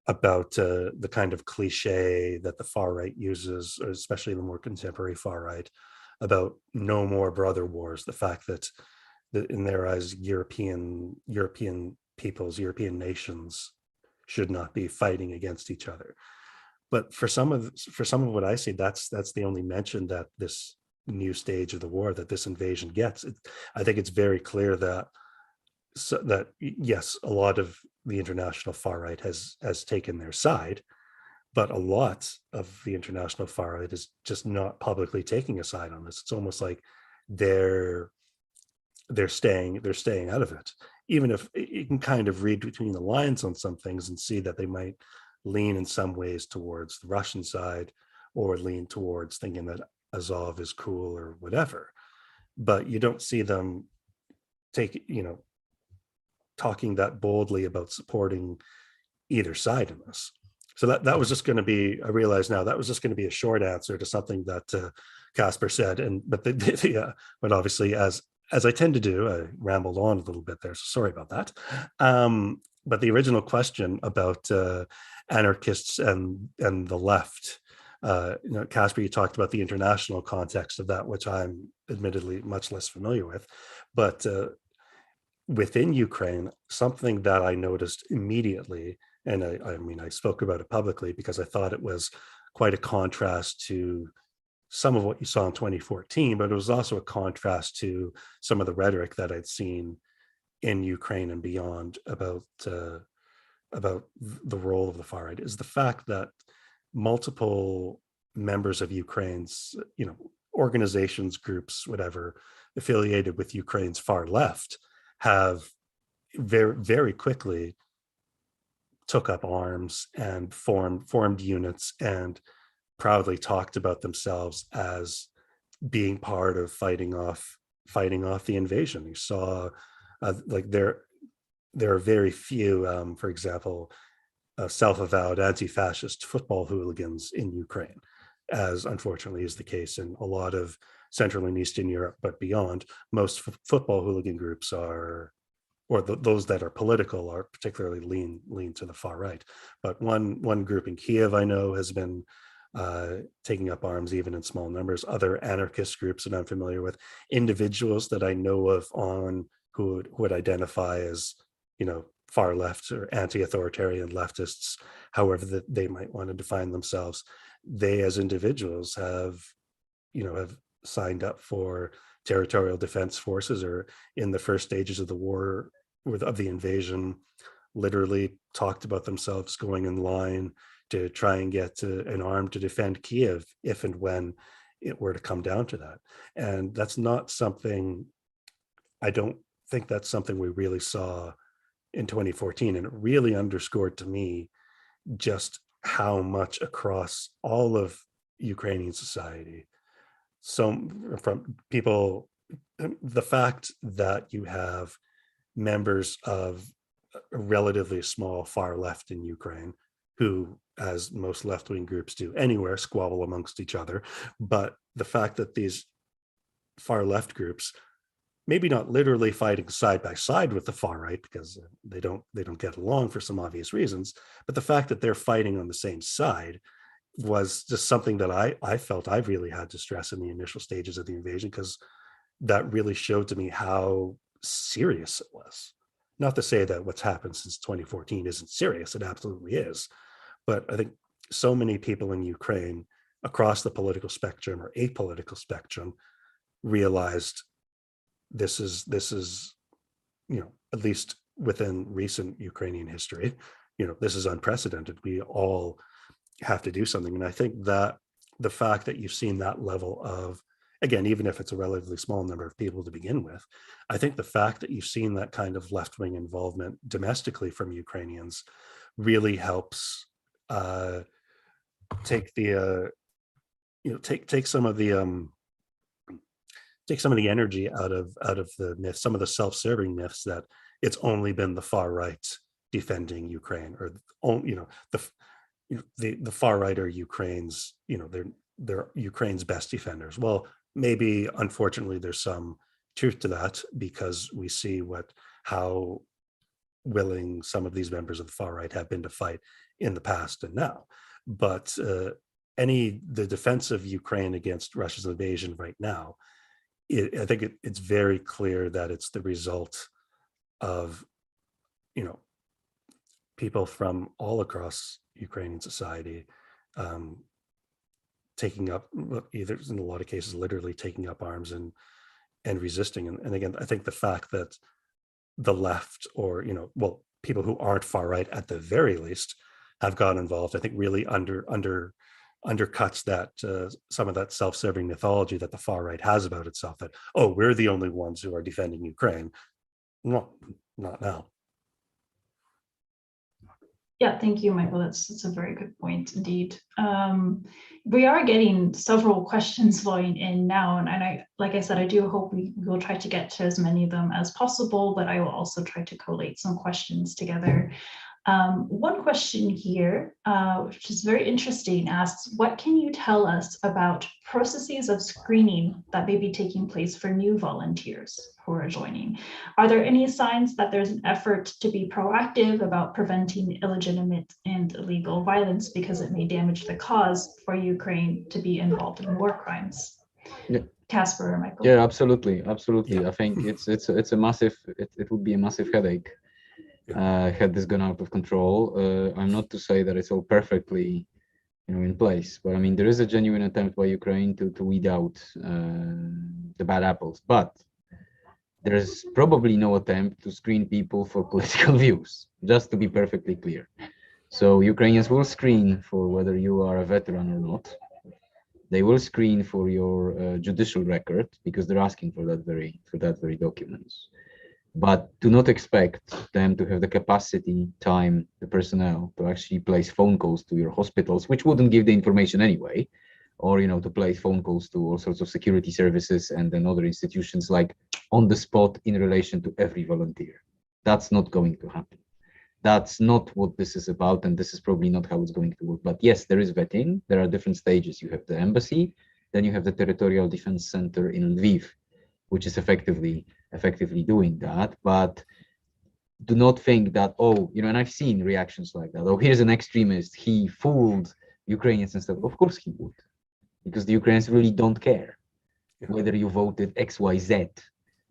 about the kind of cliche that the far right uses, or especially the more contemporary far right, about no more brother wars. The fact that in their eyes, European peoples, European nations should not be fighting against each other. But for some of what I see, that's the only mention that this new stage of the war, that this invasion gets. I think it's very clear that yes, a lot of the international far right has taken their side, but a lot of the international far right is just not publicly taking a side on this. It's almost like they're staying out of it, even if you can kind of read between the lines on some things and see that they might lean in some ways towards the Russian side, or lean towards thinking that Azov is cool or whatever. But you don't see them talking that boldly about supporting either side in this. So that was just going to be, I realize now, that was just going to be a short answer to something that Kacper said. But obviously, as I tend to do, I rambled on a little bit there, so sorry about that. But the original question about anarchists and the left, Kacper, you talked about the international context of that, which I'm admittedly much less familiar with. But within Ukraine, something that I noticed immediately, and I spoke about it publicly because I thought it was quite a contrast to some of what you saw in 2014, but it was also a contrast to some of the rhetoric that I'd seen in Ukraine and beyond about the role of the far right, is the fact that multiple members of Ukraine's, organizations, groups, whatever, affiliated with Ukraine's far left have very, very quickly took up arms and formed units and proudly talked about themselves as being part of fighting off the invasion. You saw there are very few, for example, self-avowed anti-fascist football hooligans in Ukraine, as unfortunately is the case in a lot of Central and Eastern Europe, but beyond. Most football hooligan groups are, or those that are political, are particularly lean to the far right. But one group in Kiev I know has been taking up arms even in small numbers. Other anarchist groups that I'm familiar with, individuals that I know of who would identify as far left or anti-authoritarian leftists, however that they might want to define themselves, they as individuals have signed up for territorial defense forces, or in the first stages of the war, of the invasion, literally talked about themselves going in line to try and get an arm to defend Kiev if and when it were to come down to that. And that's not something, I don't think that's something we really saw in 2014. And it really underscored to me just how much across all of Ukrainian society, so from people, the fact that you have members of a relatively small far left in Ukraine who, as most left-wing groups do anywhere, squabble amongst each other, but the fact that these far left groups, maybe not literally fighting side by side with the far right because they don't get along for some obvious reasons, but the fact that they're fighting on the same side was just something that I felt I really had to stress in the initial stages of the invasion, because that really showed to me how serious it was. Not to say that what's happened since 2014 isn't serious, it absolutely is. But I think so many people in Ukraine across the political spectrum or apolitical spectrum realized this is, at least within recent Ukrainian history, this is unprecedented. We all have to do something. And I think that the fact that you've seen that level of, again, even if it's a relatively small number of people to begin with, I think the fact that you've seen that kind of left-wing involvement domestically from Ukrainians really helps take the take some of the energy out of the myths, some of the self-serving myths that it's only been the far right defending Ukraine, or the far right are Ukraine's, they're Ukraine's best defenders. Well, maybe unfortunately there's some truth to that, because we see how willing some of these members of the far right have been to fight in the past and now. But the defense of Ukraine against Russia's invasion right now, I think it's very clear that it's the result of people from all across Ukrainian society taking up, either in a lot of cases literally taking up arms and resisting. And again, I think the fact that the left, or people who aren't far right at the very least, have got involved, I think really undercuts that some of that self-serving mythology that the far right has about itself, that, oh, we're the only ones who are defending Ukraine. No, not now. Yeah, thank you, Michael. That's a very good point indeed. We are getting several questions flowing in now, and like I said, I do hope we will try to get to as many of them as possible, but I will also try to collate some questions together. One question here, which is very interesting, asks, what can you tell us about processes of screening that may be taking place for new volunteers who are joining? Are there any signs that there's an effort to be proactive about preventing illegitimate and illegal violence because it may damage the cause for Ukraine to be involved in war crimes? Yeah. Kacper or Michael? Yeah, absolutely. Yeah. I think it's a massive, it would be a massive headache had this gone out of control. I'm not to say that it's all perfectly in place, but I mean, there is a genuine attempt by Ukraine to weed out the bad apples, but there's probably no attempt to screen people for political views, just to be perfectly clear. So Ukrainians will screen for whether you are a veteran or not. They will screen for your judicial record, because they're asking for that very documents. But do not expect them to have the capacity, time, the personnel to actually place phone calls to your hospitals, which wouldn't give the information anyway, or to place phone calls to all sorts of security services and then other institutions, like on the spot in relation to every volunteer. That's not going to happen. That's not what this is about, and this is probably not how it's going to work. But yes, there is vetting. There are different stages. You have the embassy, then you have the Territorial Defense Center in Lviv, which is effectively doing that. But do not think that, and I've seen reactions like that. Oh, here's an extremist, he fooled Ukrainians and stuff. Of course he would, because the Ukrainians really don't care whether you voted XYZ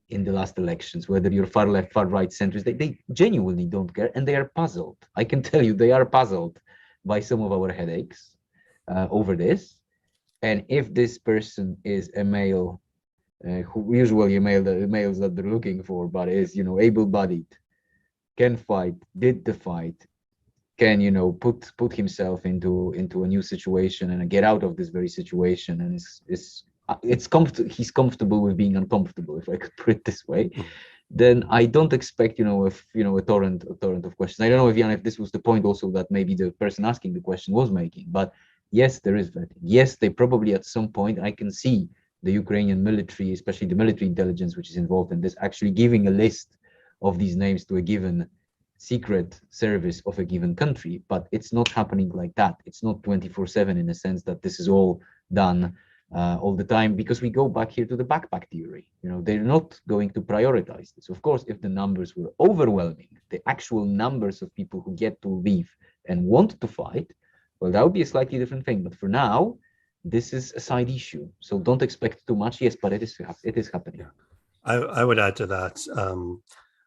in the last elections, whether you're far left, far right, centrist. They genuinely don't care, and they are puzzled. I can tell you, they are puzzled by some of our headaches over this. And if this person is a male, who usually males that they're looking for, but is able-bodied, can fight, did the fight, can put himself into a new situation and get out of this very situation, and he's comfortable with being uncomfortable, if I could put it this way, then I don't expect a torrent of questions. I don't know, Eviane, if this was the point also that maybe the person asking the question was making, but yes, there is vetting. Yes, they probably at some point, I can see the Ukrainian military, especially the military intelligence which is involved in this, actually giving a list of these names to a given secret service of a given country, but it's not happening like that. It's not 24/7 in a sense that this is all done all the time, because we go back here to the backpack theory. They're not going to prioritize this. Of course, if the numbers were overwhelming, the actual numbers of people who get to leave and want to fight, well, that would be a slightly different thing. But for now, this is a side issue. So don't expect too much. Yes, but it is happening. Yeah. I would add to that,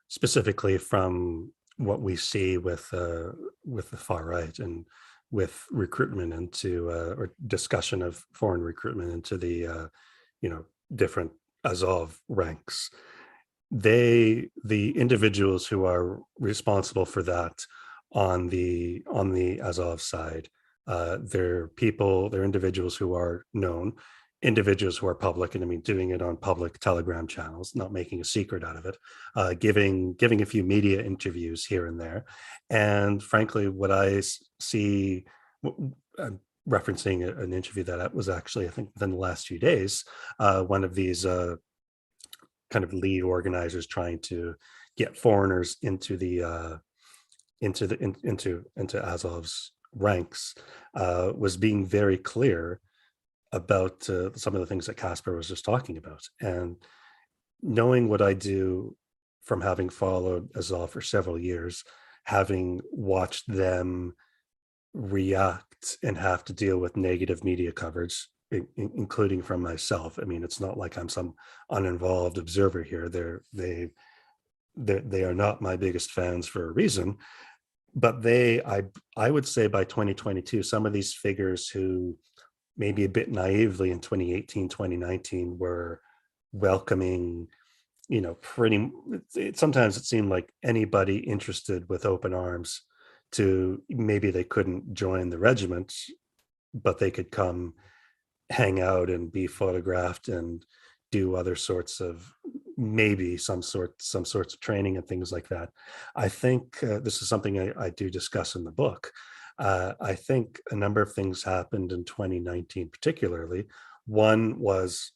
specifically from what we see with the far right and with recruitment into or discussion of foreign recruitment into the different Azov ranks. The individuals who are responsible for that on the Azov side, they're individuals who are known, individuals who are public, and I mean doing it on public Telegram channels, not making a secret out of it, giving a few media interviews here and there, and frankly, what I see, I'm referencing an interview that was actually, I think, within the last few days, one of these kind of lead organizers trying to get foreigners into the into Azov's ranks, was being very clear about some of the things that Kacper was just talking about. And knowing what I do from having followed Azov for several years, having watched them react and have to deal with negative media coverage, including from myself. I mean, it's not like I'm some uninvolved observer here. They are not my biggest fans for a reason, but I would say by 2022, some of these figures who maybe a bit naively in 2018, 2019 were welcoming, sometimes it seemed like anybody interested with open arms to, maybe they couldn't join the regiment, but they could come hang out and be photographed and do other sorts of, maybe some sorts of training and things like that. I think this is something I do discuss in the book. I think a number of things happened in 2019, particularly. One was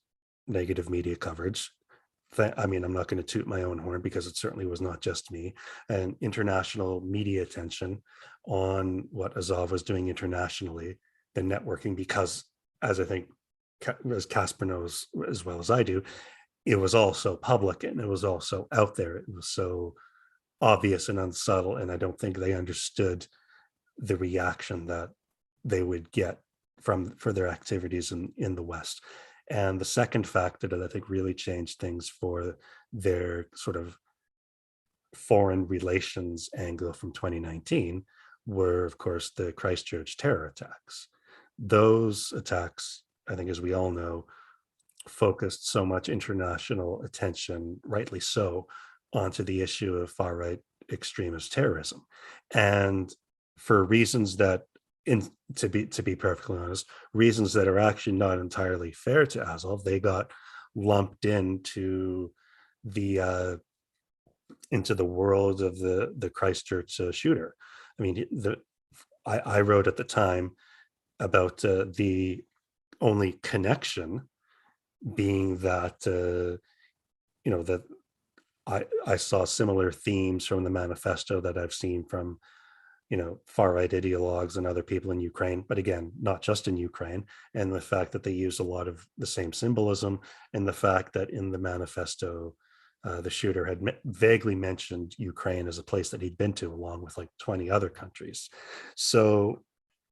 negative media coverage. I mean, I'm not going to toot my own horn because it certainly was not just me. And international media attention on what Azov was doing internationally, the networking, because as I think, as Kacper knows as well as I do, it was all so public and it was also out there. It was so obvious and unsubtle. And I don't think they understood the reaction that they would get for their activities in the West. And the second factor that I think really changed things for their sort of foreign relations angle from 2019 were, of course, the Christchurch terror attacks. Those attacks, I think, as we all know, focused so much international attention, rightly so, onto the issue of far-right extremist terrorism. And for reasons that, to be perfectly honest, reasons that are actually not entirely fair to Azov, they got lumped into the world of the Christchurch shooter. I mean, I wrote at the time about the only connection being that that I saw similar themes from the manifesto that I've seen from far-right ideologues and other people in Ukraine, but again, not just in Ukraine, and the fact that they use a lot of the same symbolism, and the fact that in the manifesto, the shooter had vaguely mentioned Ukraine as a place that he'd been to, along with like 20 other countries. So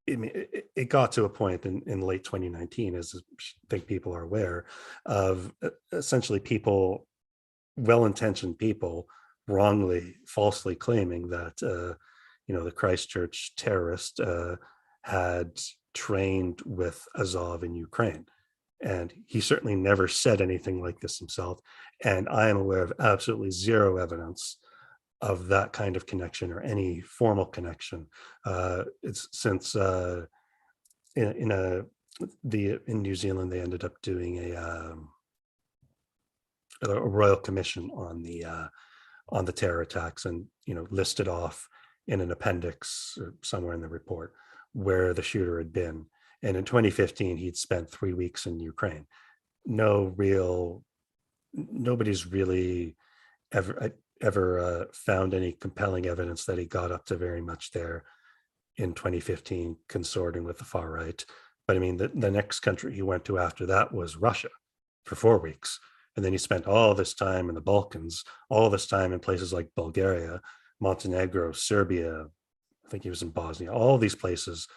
it got to a point in late 2019, as I think people are aware, of essentially people, well-intentioned people, wrongly, falsely claiming that the Christchurch terrorist had trained with Azov in Ukraine. And he certainly never said anything like this himself. And I am aware of absolutely zero evidence of that kind of connection or any formal connection. It's since in New Zealand, they ended up doing a royal commission on the terror attacks, and listed off in an appendix or somewhere in the report where the shooter had been. And in 2015, he'd spent 3 weeks in Ukraine. Nobody's really ever found any compelling evidence that he got up to very much there in 2015, consorting with the far right. But I mean, the next country he went to after that was Russia for 4 weeks. And then he spent all this time in the Balkans, all this time in places like Bulgaria, Montenegro, Serbia. I think he was in Bosnia, all these places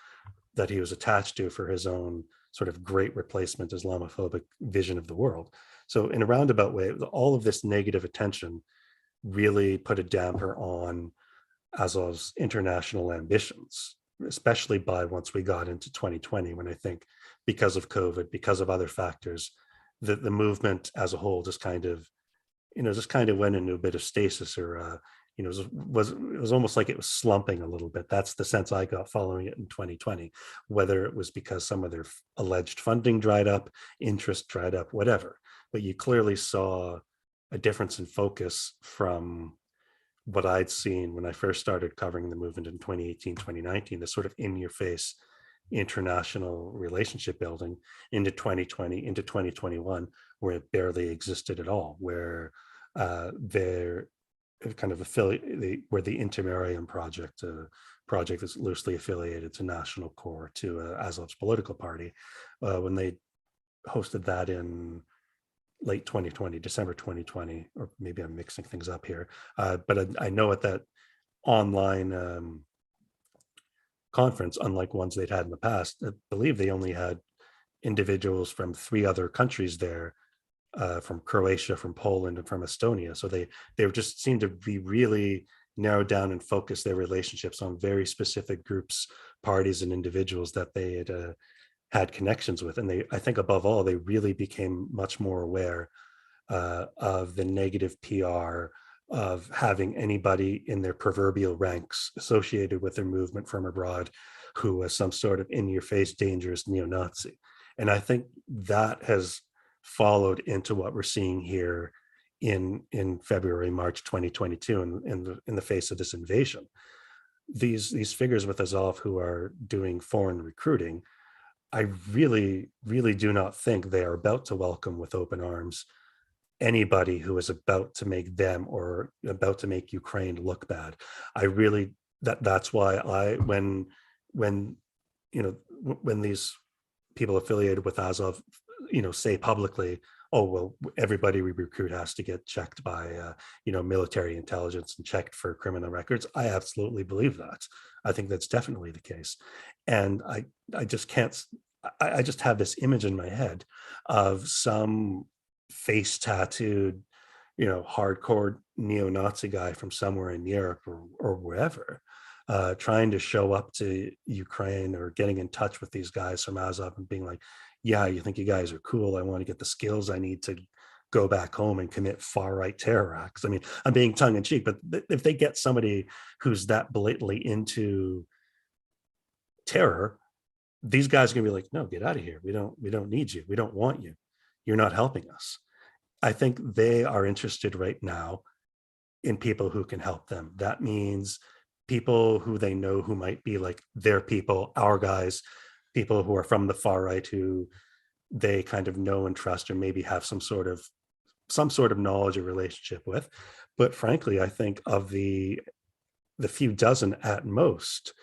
that he was attached to for his own sort of great replacement Islamophobic vision of the world. So in a roundabout way, all of this negative attention really put a damper on Azov's international ambitions, especially by once we got into 2020, when I think because of COVID, because of other factors, the movement as a whole just kind of went into a bit of stasis, or you know, it was almost like it was slumping a little bit. That's the sense I got following it in 2020, whether it was because some of their alleged funding dried up, interest dried up, whatever. But you clearly saw a difference in focus from what I'd seen when I first started covering the movement in 2018, 2019, the sort of in-your-face international relationship building, into 2020, into 2021, where it barely existed at all, where they're kind of where the Intermarium project, project is loosely affiliated to National Core, to Azov's political party, when they hosted that in late 2020, December 2020, or maybe I'm mixing things up here. But I know at that online conference, unlike ones they'd had in the past, I believe they only had individuals from 3 other countries there, from Croatia, from Poland, and from Estonia. So they just seemed to be really narrowed down and focused their relationships on very specific groups, parties, and individuals that they had connections with. And I think above all, they really became much more aware of the negative PR of having anybody in their proverbial ranks associated with their movement from abroad who was some sort of in-your-face dangerous neo-Nazi. And I think that has followed into what we're seeing here in February, March 2022, in the face of this invasion. These figures with Azov who are doing foreign recruiting, I really, really do not think they are about to welcome with open arms anybody who is about to make them or about to make Ukraine look bad. I really, that's why when these people affiliated with Azov, say publicly, oh, well, everybody we recruit has to get checked by, military intelligence and checked for criminal records. I absolutely believe that. I think that's definitely the case. And I just can't, I just have this image in my head of some face tattooed, hardcore neo-Nazi guy from somewhere in Europe or wherever, trying to show up to Ukraine or getting in touch with these guys from Azov and being like, yeah, you think you guys are cool. I want to get the skills I need to go back home and commit far-right terror acts. I mean, I'm being tongue-in-cheek, but if they get somebody who's that blatantly into terror, these guys are going to be like, no, get out of here. We don't need you. We don't want you. You're not helping us. I think they are interested right now in people who can help them. That means people who they know who might be like their people, our guys, people who are from the far right who they kind of know and trust or maybe have some sort of knowledge or relationship with. But frankly, I think of the few dozen at most,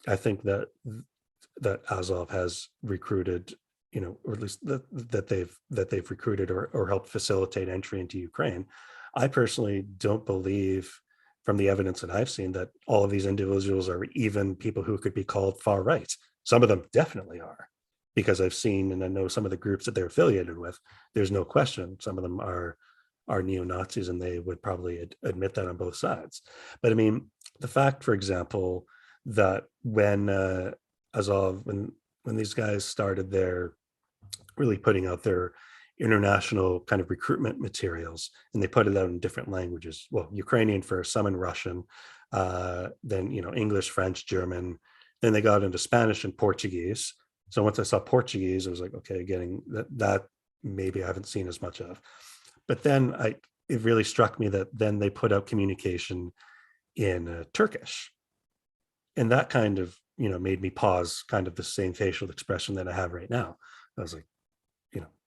I think that Azov has recruited, or at least that they've recruited or helped facilitate entry into Ukraine. I personally don't believe, from the evidence that I've seen, that all of these individuals are even people who could be called far right. Some of them definitely are, because I've seen and I know some of the groups that they're affiliated with. There's no question some of them are neo-Nazis, and they would probably admit that on both sides. But I mean, the fact, for example, that when Azov, when these guys started their really putting out their international kind of recruitment materials, and they put it out in different languages, well, Ukrainian first, some in Russian, then English, French, German, then they got into Spanish and Portuguese. So once I saw Portuguese, I was like, okay, getting that maybe I haven't seen as much of. But then it really struck me that then they put out communication in Turkish, and that kind of made me pause, kind of the same facial expression that I have right now. I was like,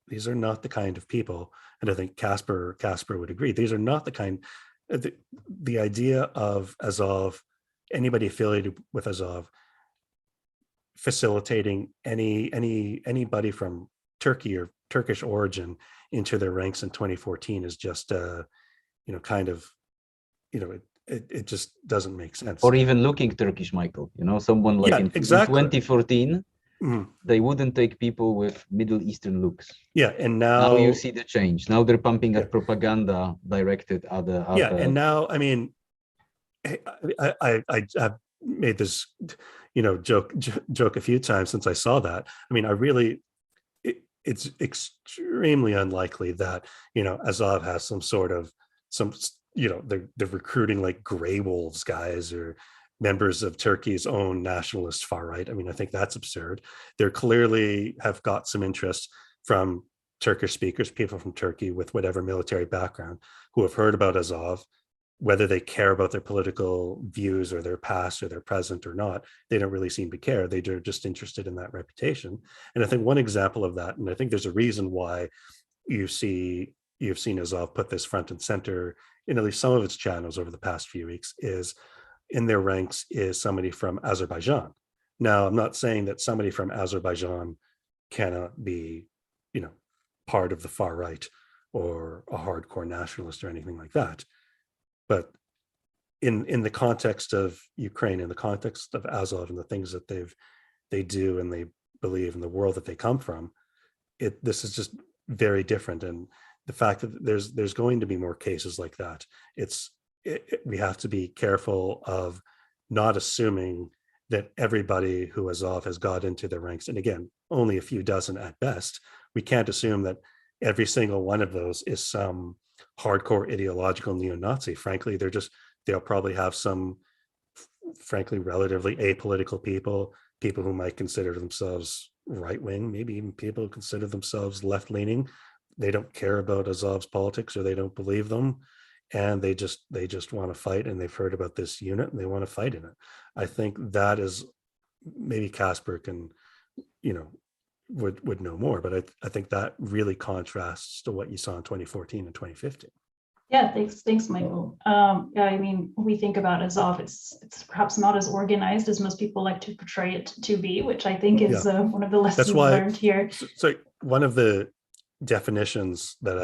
these are not the kind of people, and I think Kacper would agree, these are not the kind, the idea of Azov, anybody affiliated with Azov, facilitating anybody from Turkey or Turkish origin into their ranks in 2014 is just it just doesn't make sense. Or even looking Turkish, Michael, someone like in 2014, they wouldn't take people with Middle Eastern looks. Yeah, and now you see the change. Now they're pumping at propaganda directed at the and now, I mean, I've made this joke a few times since I saw that. I mean, it's extremely unlikely that Azov has some they're recruiting like gray wolves guys or members of Turkey's own nationalist far right. I mean, I think that's absurd. They clearly have got some interest from Turkish speakers, people from Turkey with whatever military background, who have heard about Azov. Whether they care about their political views or their past or their present or not, they don't really seem to care. They're just interested in that reputation. And I think one example of that, and I think there's a reason why you've seen Azov put this front and center in at least some of its channels over the past few weeks, is in their ranks is somebody from Azerbaijan. Now, I'm not saying that somebody from Azerbaijan cannot be, part of the far right or a hardcore nationalist or anything like that. But in the context of Ukraine, in the context of Azov and the things that they do and they believe in the world that they come from, this is just very different. And the fact that there's going to be more cases like that, we have to be careful of not assuming that everybody who Azov has got into their ranks, and again, only a few dozen at best, we can't assume that every single one of those is some hardcore ideological neo-Nazi. Frankly, they'll probably have some, frankly, relatively apolitical people who might consider themselves right-wing, maybe even people who consider themselves left-leaning. They don't care about Azov's politics or they don't believe them. And they just want to fight, and they've heard about this unit and they want to fight in it. I think that is, maybe Kacper can, would know more, but I think that really contrasts to what you saw in 2014 and 2015. Yeah, thanks, Michael. Yeah, I mean, we think about Azov, it's perhaps not as organized as most people like to portray it to be, which I think is one of the lessons learned here. So one of the definitions that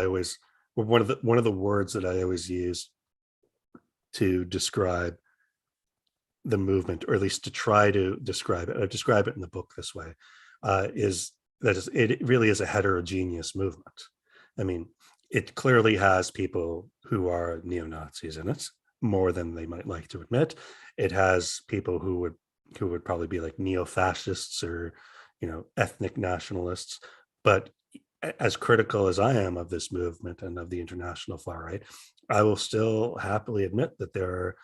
one of the words that I always use to describe the movement, or at least to try to describe it, I describe it in the book this way, is that it really is a heterogeneous movement. I mean, it clearly has people who are neo-Nazis in it, more than they might like to admit. It has people who would probably be like neo-fascists or, ethnic nationalists. But as critical as I am of this movement and of the international far right, I will still happily admit that there are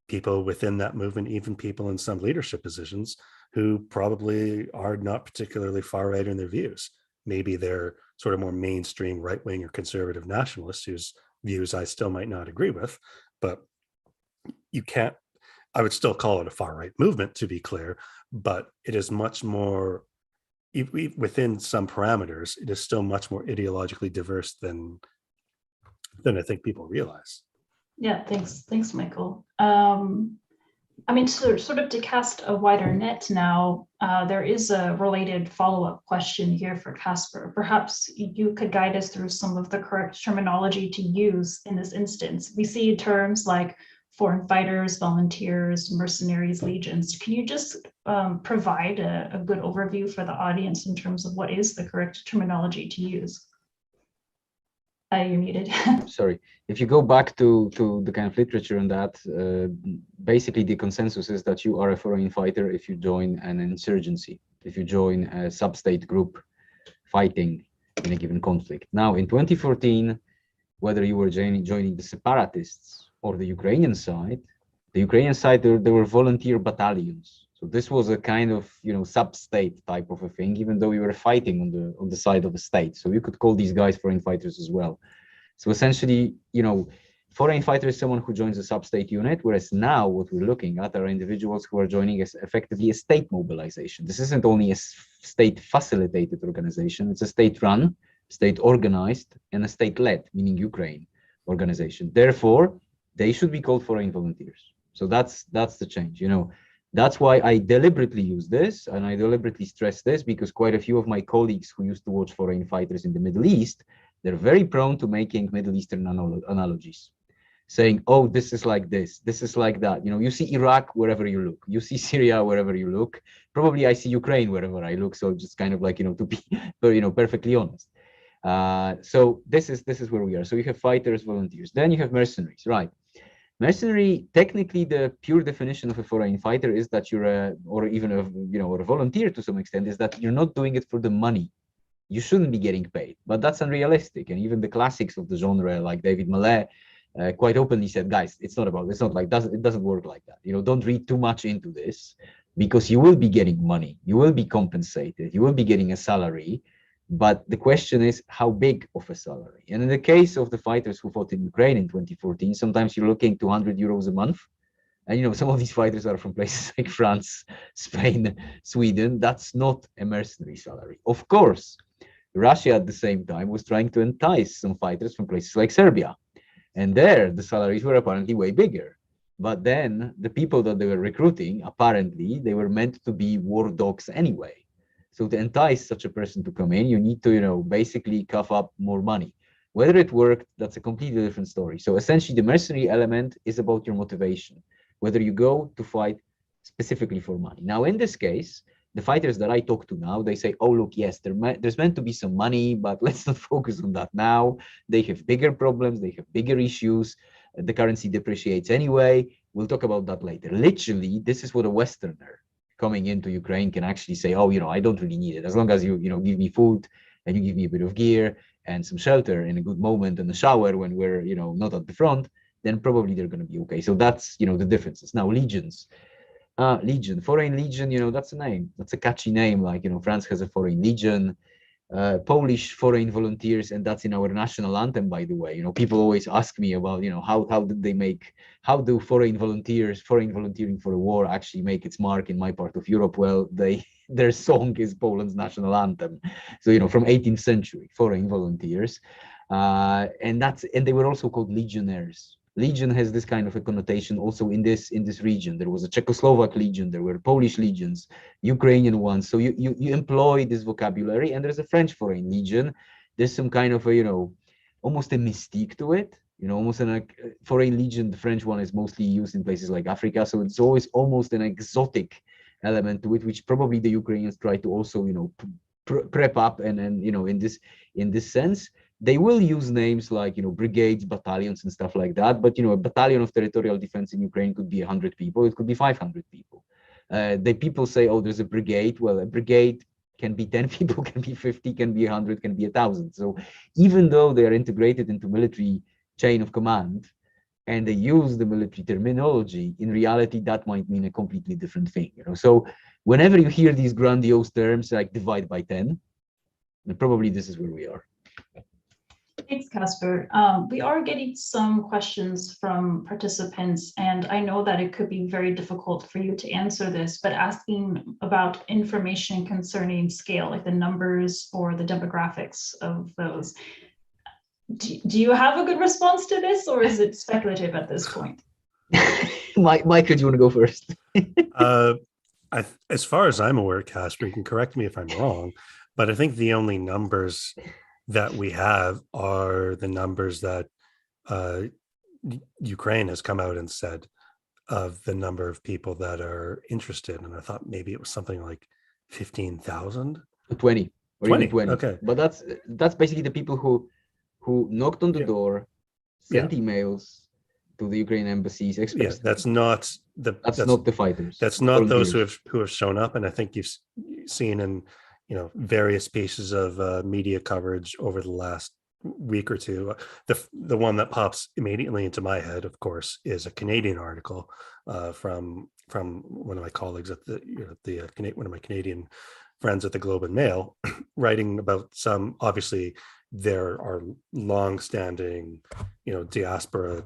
people within that movement, even people in some leadership positions, who probably are not particularly far right in their views. Maybe they're sort of more mainstream right-wing or conservative nationalists whose views I still might not agree with, but I would still call it a far right movement, to be clear, but it is much more, within some parameters, it is still much more ideologically diverse than I think people realize. Yeah, thanks, Michael. I mean, sort of to cast a wider net now, there is a related follow-up question here for Kacper. Perhaps you could guide us through some of the correct terminology to use in this instance. We see terms like foreign fighters, volunteers, mercenaries, legions. Can you just provide a good overview for the audience in terms of what is the correct terminology to use? You're muted. Sorry. If you go back to the kind of literature on that, basically the consensus is that you are a foreign fighter if you join an insurgency, if you join a sub-state group fighting in a given conflict. Now, in 2014, whether you were joining the separatists or the Ukrainian side, there were volunteer battalions. So this was a kind of sub-state type of a thing, even though we were fighting on the side of a state. So you could call these guys foreign fighters as well. So essentially, foreign fighter is someone who joins a sub-state unit, whereas now what we're looking at are individuals who are joining effectively a state mobilization. This isn't only a state-facilitated organization; it's a state-run, state-organized, and a state-led, meaning Ukraine, organization. Therefore, they should be called foreign volunteers. So that's the change. That's why I deliberately use this, and I deliberately stress this, because quite a few of my colleagues who used to watch foreign fighters in the Middle East, they're very prone to making Middle Eastern analogies, saying, oh, this is like this is like that. You see Iraq wherever you look, you see Syria wherever you look, probably I see Ukraine wherever I look. So just kind of like, to be, perfectly honest. So this is where we are. So you have fighters, volunteers, then you have mercenaries, right? Mercenary, technically, the pure definition of a foreign fighter is that you're or a volunteer to some extent, is that you're not doing it for the money. You shouldn't be getting paid, but that's unrealistic. And even the classics of the genre, like David Mallet, quite openly said, guys, it doesn't work like that. Don't read too much into this, because you will be getting money, you will be compensated, you will be getting a salary. But the question is, how big of a salary? And in the case of the fighters who fought in Ukraine in 2014, sometimes you're looking 200 euros a month. And some of these fighters are from places like France, Spain, Sweden. That's not a mercenary salary. Of course, Russia at the same time was trying to entice some fighters from places like Serbia. And there, the salaries were apparently way bigger. But then the people that they were recruiting, apparently, they were meant to be war dogs anyway. So to entice such a person to come in, you need to, basically cough up more money. Whether it worked, that's a completely different story. So essentially, the mercenary element is about your motivation, whether you go to fight specifically for money. Now, in this case, the fighters that I talk to now, they say, oh, look, yes, there's meant to be some money, but let's not focus on that now. They have bigger problems. They have bigger issues. The currency depreciates anyway. We'll talk about that later. Literally, this is what a Westerner coming into Ukraine can actually say, oh, I don't really need it. As long as you give me food and you give me a bit of gear and some shelter in a good moment and a shower when we're, not at the front, then probably they're going to be okay. So that's, the differences. Now, legions. Legion, Foreign Legion, that's a name. That's a catchy name. Like, France has a Foreign Legion, Polish Foreign Volunteers, and that's in our national anthem, by the way. People always ask me about, how do foreign volunteering for a war actually make its mark in my part of Europe? Well, their song is Poland's national anthem. So, from 18th century, foreign volunteers. And they were also called legionnaires. Legion has this kind of a connotation also in this region. There was a Czechoslovak legion, there were Polish legions, Ukrainian ones. So you employ this vocabulary, and there's a French Foreign Legion. There's some kind of a, almost a mystique to it. Almost an Foreign Legion, the French one is mostly used in places like Africa. So it's always almost an exotic element to it, which probably the Ukrainians try to also, prep up and in this sense. They will use names like, brigades, battalions, and stuff like that. But, a battalion of territorial defense in Ukraine could be 100 people. It could be 500 people. People say, oh, there's a brigade. Well, a brigade can be 10 people, can be 50, can be 100, can be 1,000. So even though they are integrated into military chain of command and they use the military terminology, in reality, that might mean a completely different thing. So whenever you hear these grandiose terms like divide by 10, probably this is where we are. Thanks, Kacper. We are getting some questions from participants, and I know that it could be very difficult for you to answer this, but asking about information concerning scale, like the numbers or the demographics of those. Do you have a good response to this, or is it speculative at this point? Michael, do you want to go first? As far as I'm aware, Kacper, you can correct me if I'm wrong, but I think the only numbers that we have are the numbers that Ukraine has come out and said of the number of people that are interested. And I thought maybe it was something like 15,000? 20. Or 20, even 20. okay. But that's basically the people who knocked on the door, sent emails to the Ukrainian embassies. That's not the fighters. That's not those who have shown up. And I think you've seen in various pieces of media coverage over the last week or two. The one that pops immediately into my head, of course, is a Canadian article from one of my colleagues at one of my Canadian friends at the Globe and Mail, writing about some. Obviously, there are long-standing, diaspora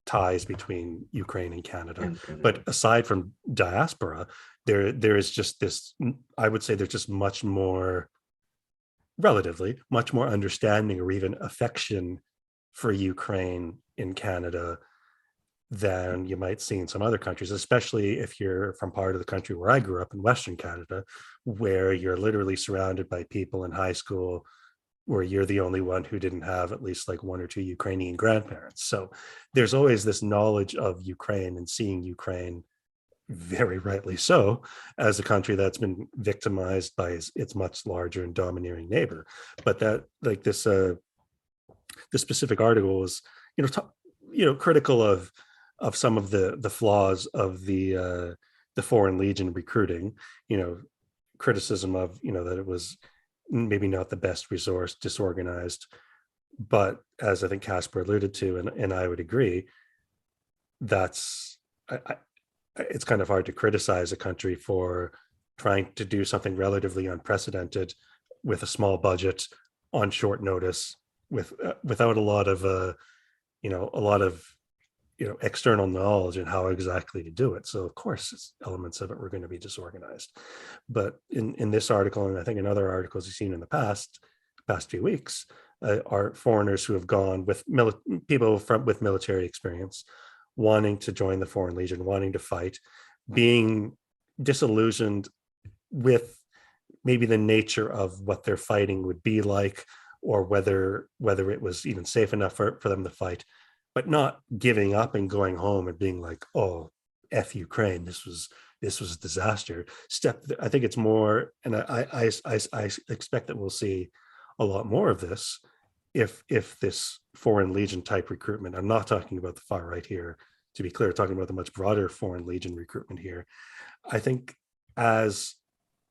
ties between Ukraine and Canada. But aside from diaspora, there is just this, I would say there's just relatively much more understanding or even affection for Ukraine in Canada than you might see in some other countries, especially if you're from part of the country where I grew up in Western Canada, where you're literally surrounded by people in high school where you're the only one who didn't have at least like one or two Ukrainian grandparents. So there's always this knowledge of Ukraine and seeing Ukraine, very rightly so, as a country that's been victimized by its much larger and domineering neighbor. But that, like this specific article was, critical of some of the flaws of the Foreign Legion recruiting. Criticism of that it was maybe not the best resourced, disorganized, But as I think Kacper alluded to, and I would agree, it's kind of hard to criticize a country for trying to do something relatively unprecedented with a small budget on short notice, without a lot of external knowledge and how exactly to do it. So of course elements of it were going to be disorganized. But in this article, and I think in other articles you've seen in the past few weeks, are foreigners who have gone with people with military experience, wanting to join the Foreign Legion, wanting to fight, being disillusioned with maybe the nature of what their fighting would be like, or whether it was even safe enough for them to fight, but not giving up and going home and being like, oh, F Ukraine, this was a disaster. I think it's more, and I expect that we'll see a lot more of this if this Foreign Legion type recruitment. I'm not talking about the far right here, to be clear, talking about the much broader Foreign Legion recruitment here. I think as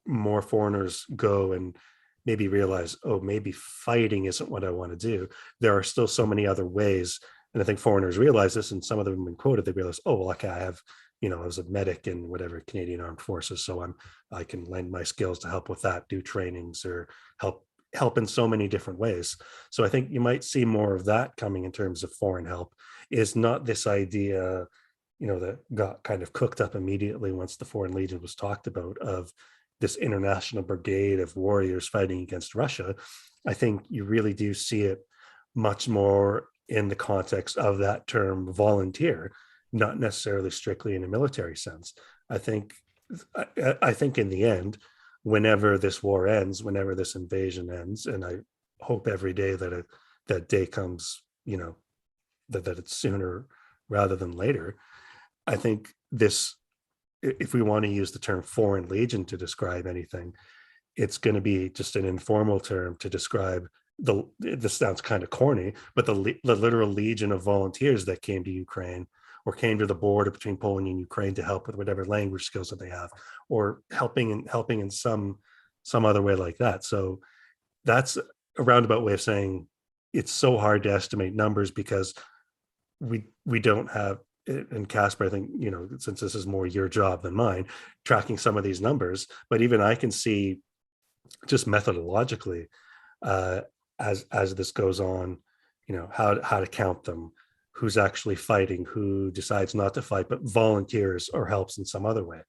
more foreigners go and maybe realize, oh, maybe fighting isn't what I want to do, there are still so many other ways. And I think foreigners realize this, and some of them have been quoted, they realize, oh, well, okay, I have, I was a medic in whatever Canadian Armed Forces, so I can lend my skills to help with that, do trainings, or help in so many different ways. So I think you might see more of that coming in terms of foreign help, is not this idea, that got kind of cooked up immediately once the Foreign Legion was talked about, of this international brigade of warriors fighting against Russia. I think you really do see it much more in the context of that term volunteer, not necessarily strictly in a military sense. I think in the end, whenever this war ends, whenever this invasion ends, and I hope every day that that day comes, that it's sooner rather than later. I think this, if we want to use the term Foreign Legion to describe anything, it's going to be just an informal term to describe this sounds kind of corny, but the literal legion of volunteers that came to Ukraine, or came to the border between Poland and Ukraine to help with whatever language skills that they have, or helping in some other way like that. So that's a roundabout way of saying it's so hard to estimate numbers, because we don't have, and Kacper, I think, since this is more your job than mine, tracking some of these numbers, but even I can see just methodologically, as this goes on, how to count them, who's actually fighting, who decides not to fight, but volunteers or helps in some other way.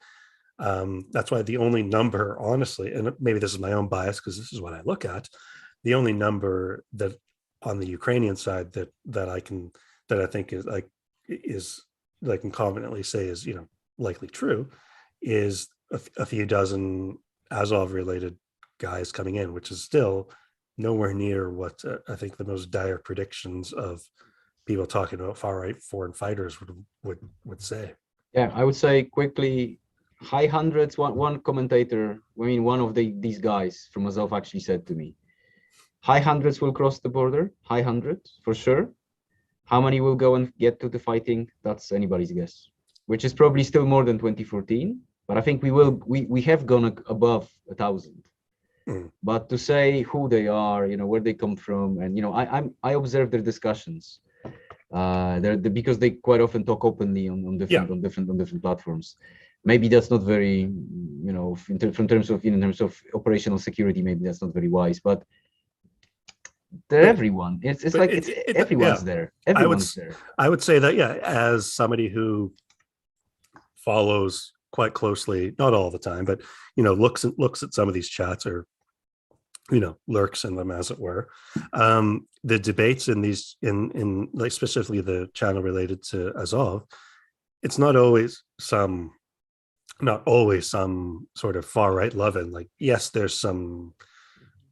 That's why the only number, honestly, and maybe this is my own bias because this is what I look at, the only number that on the Ukrainian side that I think is I can confidently say is likely true, is a few dozen Azov related guys coming in, which is still nowhere near what I think the most dire predictions of people talking about far right foreign fighters would say. Yeah, I would say quickly, high hundreds. One commentator, one of these guys from Azov actually said to me, high hundreds will cross the border, high hundreds for sure. How many will go and get to the fighting? That's anybody's guess, which is probably still more than 2014. But I think we have gone above 1,000. But to say who they are, where they come from, and I observe their discussions. Because they quite often talk openly on different platforms. Maybe that's not very, in terms of operational security, maybe that's not very wise. But they're everyone. It's like everyone's there. Everyone's there. I would say that, as somebody who follows quite closely, not all the time, but looks at some of these chats, or lurks in them, as it were. The debates in these, in like specifically the channel related to Azov, it's not always some sort of far right loving. Like, yes, there's some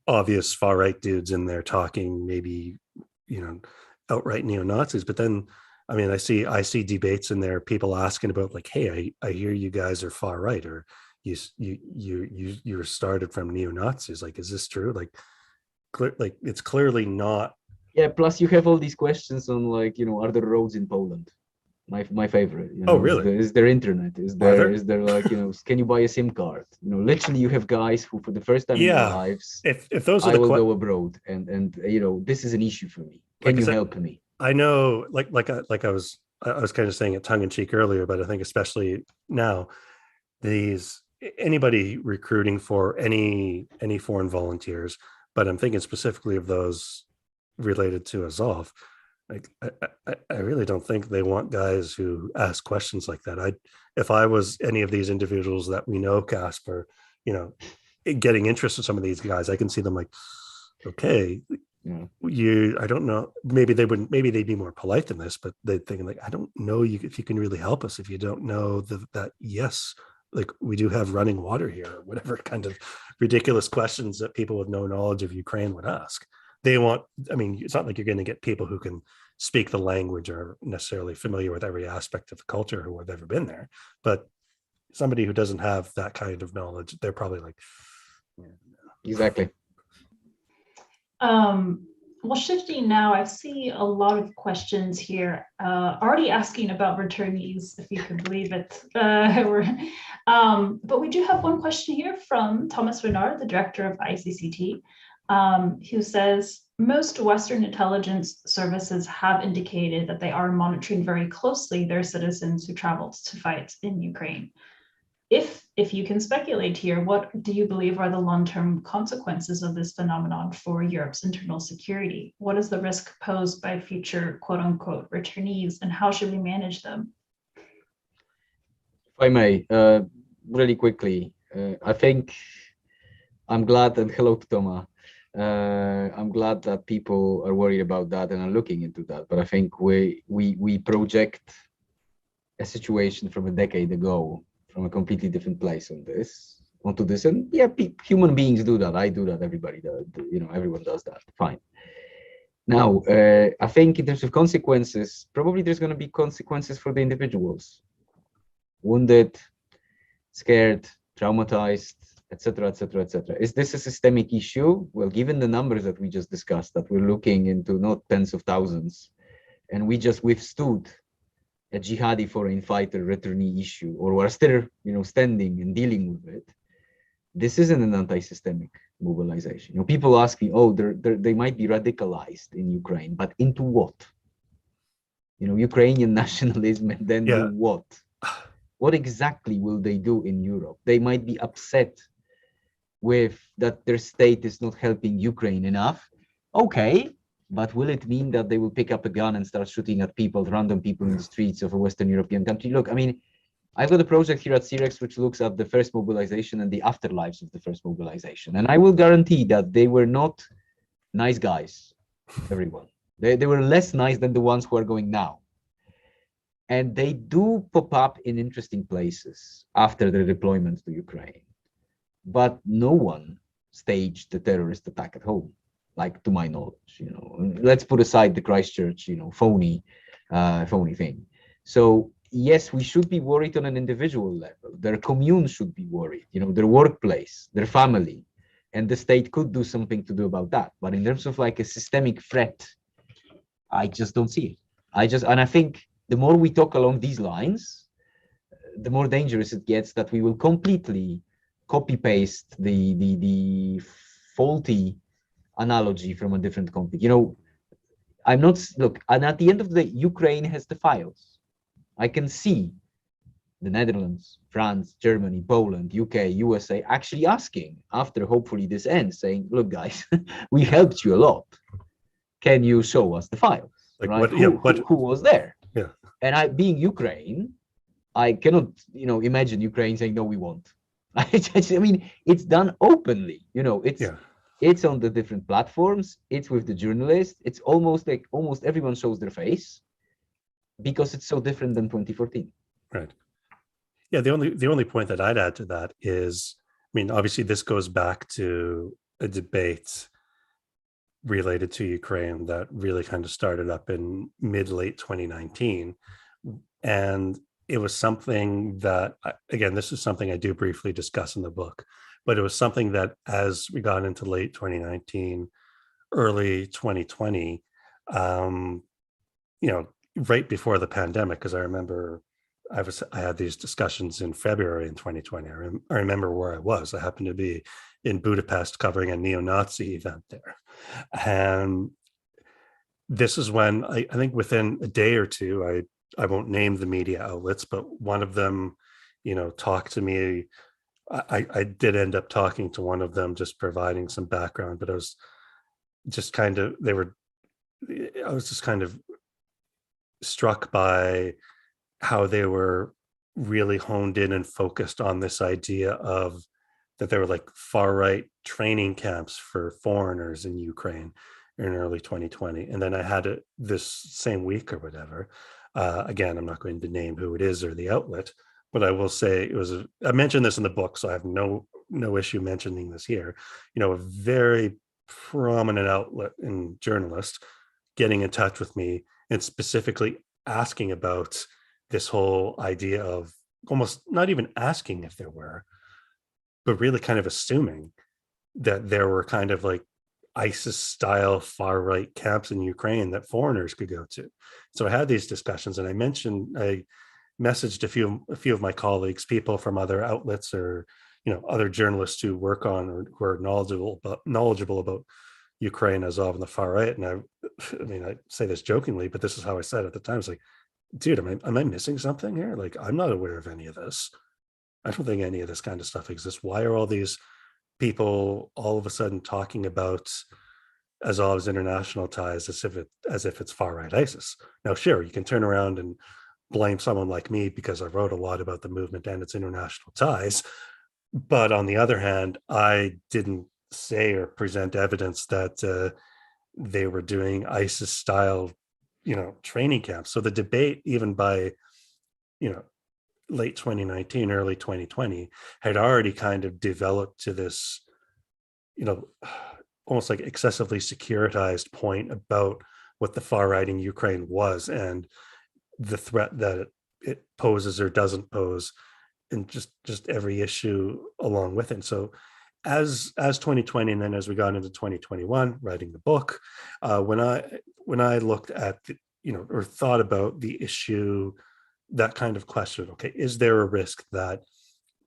obvious far right dudes in there talking, maybe outright neo-Nazis, but then I see debates in there, people asking about like, hey, I hear you guys are far right, or you're started from neo-Nazis. Like, is this true? Like, it's clearly not. Yeah. Plus, you have all these questions on like, are there roads in Poland? My favorite. You know, Oh, really? is there internet? Are there? Is there like, you know, can you buy a SIM card? You know, literally you have guys who for the first time in their Yeah. lives, If those are I the will go abroad and you know, this is an issue for me. Can like I you said, help me? I know, I was kind of saying it tongue in cheek earlier, but I think especially now, anybody recruiting for any foreign volunteers, but I'm thinking specifically of those related to Azov. Like I really don't think they want guys who ask questions like that. If I was any of these individuals that we know, Kacper, you know, getting interest in some of these guys, I can see them like, okay, Yeah. I don't know, maybe they'd be more polite than this, but they'd think like, I don't know you if you can really help us if you don't know that yes, like we do have running water here, or whatever kind of ridiculous questions that people with no knowledge of Ukraine would ask. They want, I mean, it's not like you're going to get people who can speak the language or necessarily familiar with every aspect of the culture who have ever been there, but somebody who doesn't have that kind of knowledge, they're probably like, yeah. Exactly. Well, shifting now, I see a lot of questions here already asking about returnees, if you can believe it. But we do have one question here from Thomas Renard, the director of ICCT, who says, most Western intelligence services have indicated that they are monitoring very closely their citizens who traveled to fight in Ukraine. If you can speculate here, what do you believe are the long-term consequences of this phenomenon for Europe's internal security? What is the risk posed by future quote-unquote returnees, and how should we manage them? If I may, really quickly, I think I'm glad, and hello to Toma. I'm glad that people are worried about that and are looking into that. But I think we project a situation from a decade ago from a completely different place onto this. And yeah, human beings do that. I do that. Everybody does. You know, everyone does that. Fine. Now, I think in terms of consequences, probably there's going to be consequences for the individuals. Wounded, scared, traumatized, etc., etc., etc. Is this a systemic issue? Well, given the numbers that we just discussed, that we're looking into not tens of thousands, and we just withstood a jihadi foreign fighter returnee issue, or we're still, you know, standing and dealing with it, this isn't an anti-systemic mobilization. You know, people ask me, oh, they might be radicalized in Ukraine, but into what? You know, Ukrainian nationalism, and then do what? What exactly will they do in Europe? They might be upset with that their state is not helping Ukraine enough. Okay, but will it mean that they will pick up a gun and start shooting at people, random people in the streets of a Western European country? Look, I mean, I've got a project here at CIREX which looks at the first mobilization and the afterlives of the first mobilization. And I will guarantee that they were not nice guys, everyone. They were less nice than the ones who are going now. And they do pop up in interesting places after their deployment to Ukraine. But no one staged the terrorist attack at home, like to my knowledge. You know, let's put aside the Christchurch, you know, phony thing. So yes, we should be worried on an individual level. Their commune should be worried. You know, their workplace, their family, and the state could do something to do about that. But in terms of like a systemic threat, I just don't see it. And I think the more we talk along these lines, the more dangerous it gets that we will completely copy paste the faulty analogy from a different conflict. You know, I'm not, look, and at the end of the day, Ukraine has the files. I can see the Netherlands, France, Germany, Poland, UK, USA actually asking after hopefully this ends, saying, look, guys, we helped you a lot. Can you show us the files? Like right? Who was there? Yeah. And I, being Ukraine, I cannot, you know, imagine Ukraine saying, no, we won't. I mean, it's done openly, you know, it's on the different platforms, it's with the journalists, it's almost like almost everyone shows their face because it's so different than 2014. Right. Yeah, the only point that I'd add to that is, I mean, obviously this goes back to a debate related to Ukraine that really kind of started up in mid-late 2019. And it was something that, again, this is something I do briefly discuss in the book, but it was something that as we got into late 2019, early 2020, you know, right before the pandemic, because I remember I had these discussions in February in 2020. I remember where I was. I happened to be in Budapest covering a neo-Nazi event there. And this is when I think within a day or two, I won't name the media outlets, but one of them, talked to me. I did end up talking to one of them, just providing some background, but I was just kind of, I was just kind of struck by how they were really honed in and focused on this idea of that there were like far right training camps for foreigners in Ukraine in early 2020. And then I had it this same week or whatever. Again, I'm not going to name who it is or the outlet, but I will say I mentioned this in the book, so I have no issue mentioning this here. A very prominent outlet and journalist getting in touch with me and specifically asking about this whole idea of almost not even asking if there were, but really kind of assuming that there were kind of like ISIS style far right camps in Ukraine that foreigners could go to. So I had these discussions, and I messaged a few of my colleagues, people from other outlets or other journalists who work on or who are knowledgeable about Ukraine, Azov, and the far right. And I say this jokingly, but this is how I said it at the time. It's like, dude, am I missing something here? Like, I'm not aware of any of this. I don't think any of this kind of stuff exists. Why are all these people all of a sudden talking about Azov's international ties as if it's far right ISIS? Now, sure, you can turn around and blame someone like me because I wrote a lot about the movement and its international ties. But on the other hand, I didn't say or present evidence that they were doing ISIS style, training camps. So the debate, even by, late 2019, early 2020, had already kind of developed to this, almost like excessively securitized point about what the far right in Ukraine was and the threat that it poses or doesn't pose, and just every issue along with it. And so as 2020, and then as we got into 2021, writing the book, when I looked at or thought about the issue, that kind of question, okay, is there a risk that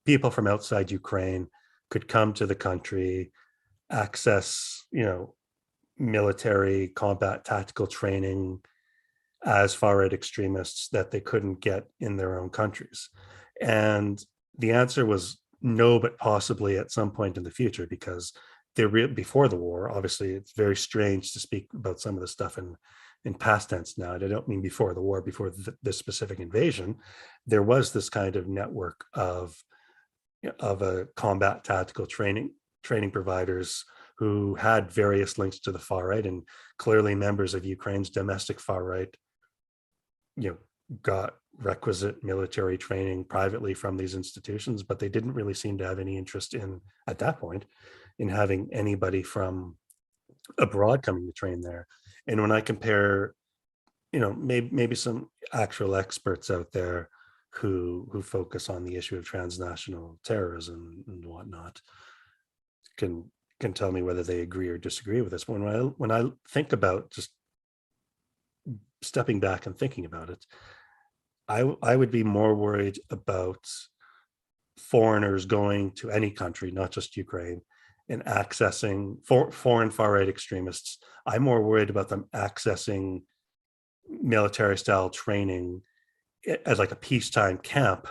people from outside Ukraine could come to the country, access military combat tactical training as far right extremists that they couldn't get in their own countries? And the answer was no, but possibly at some point in the future, because before the war, obviously it's very strange to speak about some of the stuff in past tense now. And I don't mean before the war, before this specific invasion. There was this kind of network of a combat tactical training providers who had various links to the far right, and clearly members of Ukraine's domestic far right got requisite military training privately from these institutions, but they didn't really seem to have any interest at that point in having anybody from abroad coming to train there. And when I compare, maybe some actual experts out there who focus on the issue of transnational terrorism and whatnot, can tell me whether they agree or disagree with this. When I think about just stepping back and thinking about it, I would be more worried about foreigners going to any country, not just Ukraine, and accessing foreign far right extremists. I'm more worried about them accessing military style training as like a peacetime camp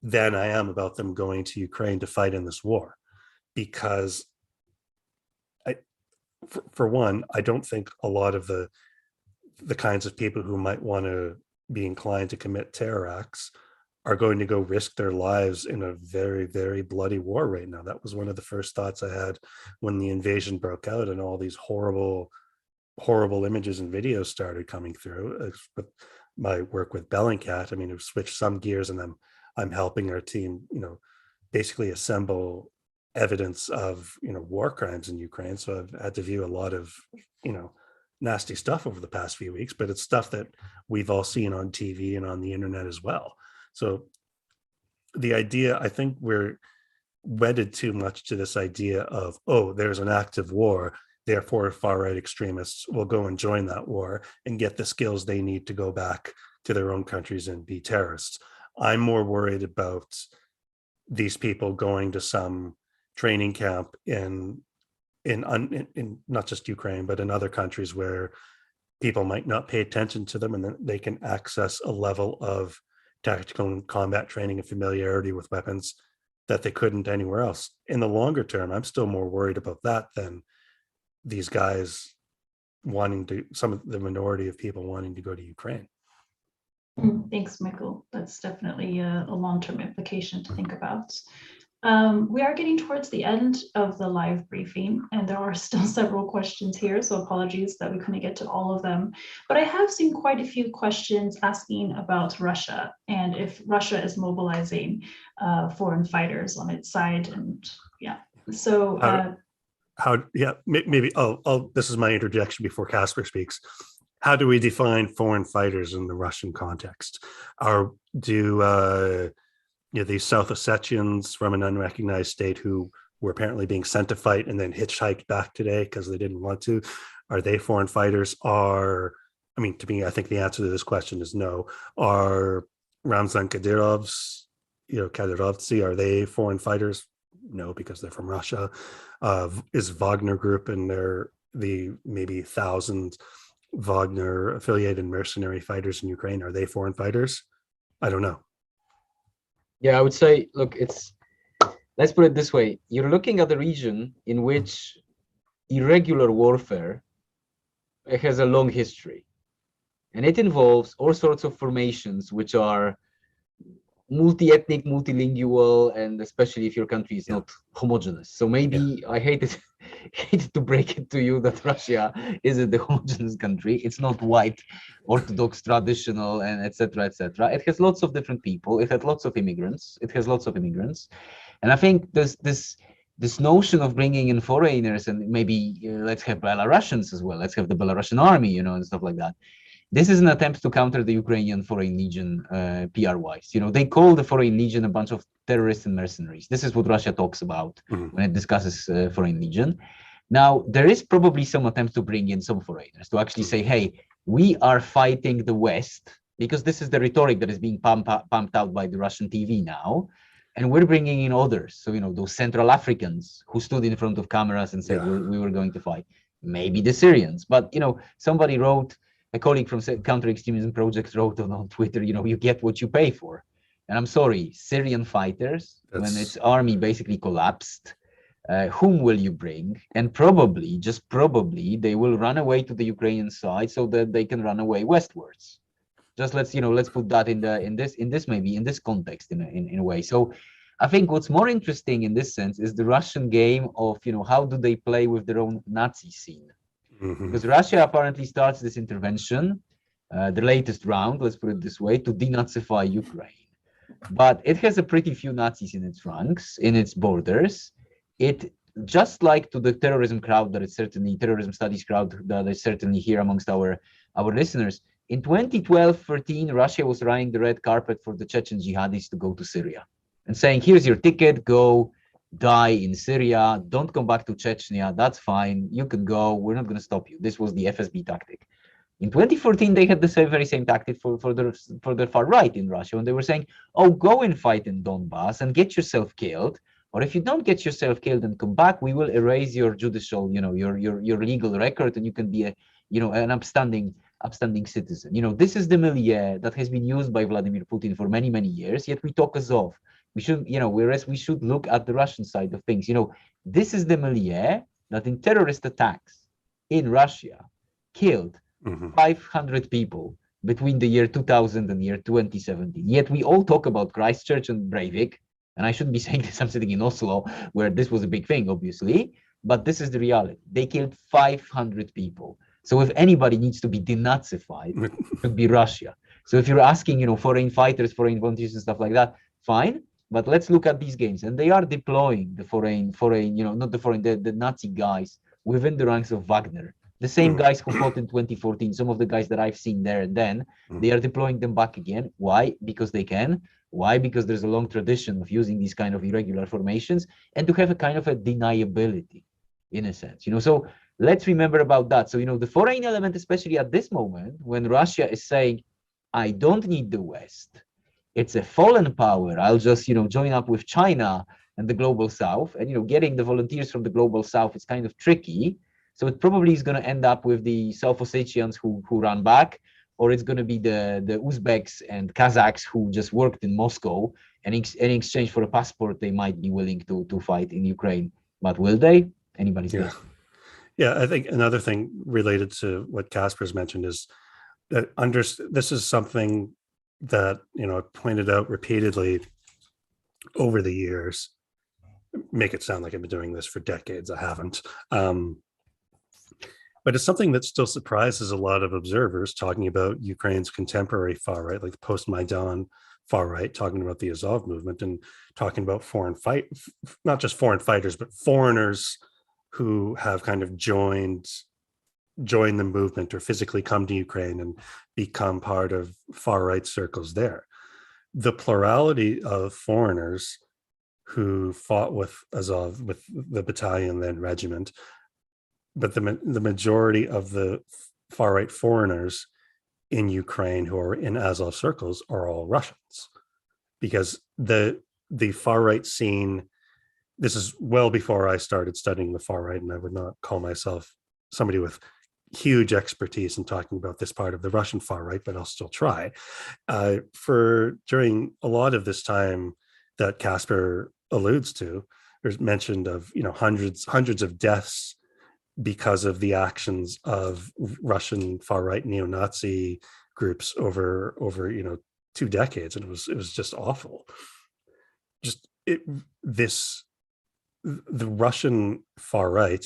than I am about them going to Ukraine to fight in this war. Because for one, I don't think a lot of the kinds of people who might want to be inclined to commit terror acts are going to go risk their lives in a very, very bloody war right now. That was one of the first thoughts I had when the invasion broke out and all these horrible images and videos started coming through. With my work with Bellingcat, I've switched some gears, and I'm helping our team, basically assemble evidence of, war crimes in Ukraine. So I've had to view a lot of, nasty stuff over the past few weeks, but it's stuff that we've all seen on TV and on the internet as well. So the idea, I think we're wedded too much to this idea of, oh, there's an active war, therefore far-right extremists will go and join that war and get the skills they need to go back to their own countries and be terrorists. I'm more worried about these people going to some training camp in not just Ukraine, but in other countries where people might not pay attention to them, and then they can access a level of tactical and combat training and familiarity with weapons that they couldn't anywhere else. In the longer term, I'm still more worried about that than these guys wanting to, some of the minority of people wanting to go to Ukraine. Thanks, Michael. That's definitely a long-term implication to think about. We are getting towards the end of the live briefing, and there are still several questions here, so apologies that we couldn't get to all of them. But I have seen quite a few questions asking about Russia and if Russia is mobilizing foreign fighters on its side. And yeah, so maybe this is my interjection before Kacper speaks. How do we define foreign fighters in the Russian context? These South Ossetians from an unrecognized state who were apparently being sent to fight and then hitchhiked back today because they didn't want to, are they foreign fighters? To me, I think the answer to this question is no. Are Ramzan Kadyrovtsi, are they foreign fighters? No, because they're from Russia. Is Wagner Group and the maybe 1,000 Wagner affiliated mercenary fighters in Ukraine, are they foreign fighters? I don't know. Yeah, I would say, look, let's put it this way. You're looking at a region in which irregular warfare has a long history. And it involves all sorts of formations which are multi-ethnic, multilingual, and especially if your country is not homogeneous. So maybe I hate to break it to you that Russia isn't the homogeneous country. It's not white, orthodox, traditional, and etc., etc. It has lots of different people. It has lots of immigrants. And I think this notion of bringing in foreigners and maybe let's have Belarusians as well. Let's have the Belarusian army, and stuff like that. This is an attempt to counter the Ukrainian Foreign Legion PR-wise. They call the Foreign Legion a bunch of terrorists and mercenaries. This is what Russia talks about when it discusses Foreign Legion. Now, there is probably some attempt to bring in some foreigners to actually say, hey, we are fighting the West, because this is the rhetoric that is being pumped out by the Russian TV now. And we're bringing in others. So, those Central Africans who stood in front of cameras and said, we were going to fight. Maybe the Syrians. But, somebody wrote, a colleague from Counter-Extremism Project wrote on Twitter, you get what you pay for. And I'm sorry, Syrian fighters, when its army basically collapsed, whom will you bring? And probably, just probably, they will run away to the Ukrainian side so that they can run away westwards. Just let's put that in this context in a way. So I think what's more interesting in this sense is the Russian game of, how do they play with their own Nazi scene? Because Russia apparently starts this intervention, the latest round, let's put it this way, to denazify Ukraine. But it has a pretty few Nazis in its ranks, in its borders. It, just like to the terrorism crowd that is certainly, terrorism studies crowd that is certainly here amongst our listeners, in 2012-13, Russia was running the red carpet for the Chechen jihadis to go to Syria and saying, here's your ticket, go die in Syria, don't come back to Chechnya, that's fine, you can go, we're not going to stop you. This was the FSB tactic. In 2014, they had the very same tactic for the far right in Russia, and they were saying, oh, go and fight in Donbass and get yourself killed, or if you don't get yourself killed and come back, we will erase your judicial, your legal record, and you can be an upstanding citizen. This is the milieu that has been used by Vladimir Putin for many, many years, yet we talk Azov. We should, whereas we should look at the Russian side of things. This is the milieu that in terrorist attacks in Russia killed 500 people between the year 2000 and the year 2017. Yet we all talk about Christchurch and Breivik, and I shouldn't be saying this, I'm sitting in Oslo, where this was a big thing, obviously, but this is the reality. They killed 500 people. So if anybody needs to be denazified, it could be Russia. So if you're asking, foreign fighters, foreign volunteers and stuff like that, fine. But let's look at these games, and they are deploying the the Nazi guys within the ranks of Wagner. The same guys who fought in 2014, some of the guys that I've seen there and then, they are deploying them back again. Why? Because they can. Why? Because there's a long tradition of using these kind of irregular formations and to have a kind of a deniability, in a sense. So let's remember about that. So, the foreign element, especially at this moment, when Russia is saying, I don't need the West, it's a fallen power, I'll just, join up with China and the global South, and, getting the volunteers from the global South is kind of tricky. So it probably is going to end up with the South Ossetians who run back, or it's going to be the Uzbeks and Kazakhs who just worked in Moscow, and in exchange for a passport, they might be willing to fight in Ukraine. But will they? Anybody's guess. Yeah, I think another thing related to what Kacper's mentioned is that this is something that, I pointed out repeatedly over the years. Make it sound like I've been doing this for decades. I haven't. But it's something that still surprises a lot of observers talking about Ukraine's contemporary far right, like the post-Maidan far right, talking about the Azov movement and talking about not just foreign fighters, but foreigners who have kind of joined the movement or physically come to Ukraine and become part of far right circles there. The plurality of foreigners who fought with Azov, with the battalion, then regiment, but the majority of the far right foreigners in Ukraine who are in Azov circles are all Russians, because the far right scene, this is well before I started studying the far right, and I would not call myself somebody with huge expertise in talking about this part of the Russian far right, but I'll still try. During a lot of this time that Kacper alludes to, there's mentioned of hundreds of deaths because of the actions of Russian far right neo-Nazi groups over 2 decades, and it was just awful. The Russian far right,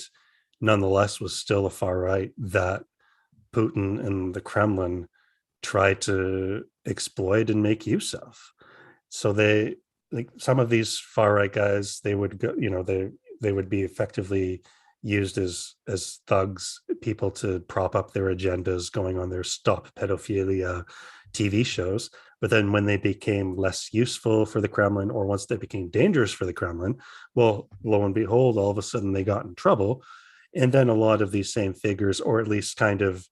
nonetheless, was still a far right that Putin and the Kremlin tried to exploit and make use of. So some of these far right guys, they would go, they would be effectively used as thugs, people to prop up their agendas, going on their Stop Pedophilia TV shows. But then when they became less useful for the Kremlin, or once they became dangerous for the Kremlin, well, lo and behold, all of a sudden they got in trouble. And then a lot of these same figures, or at least kind of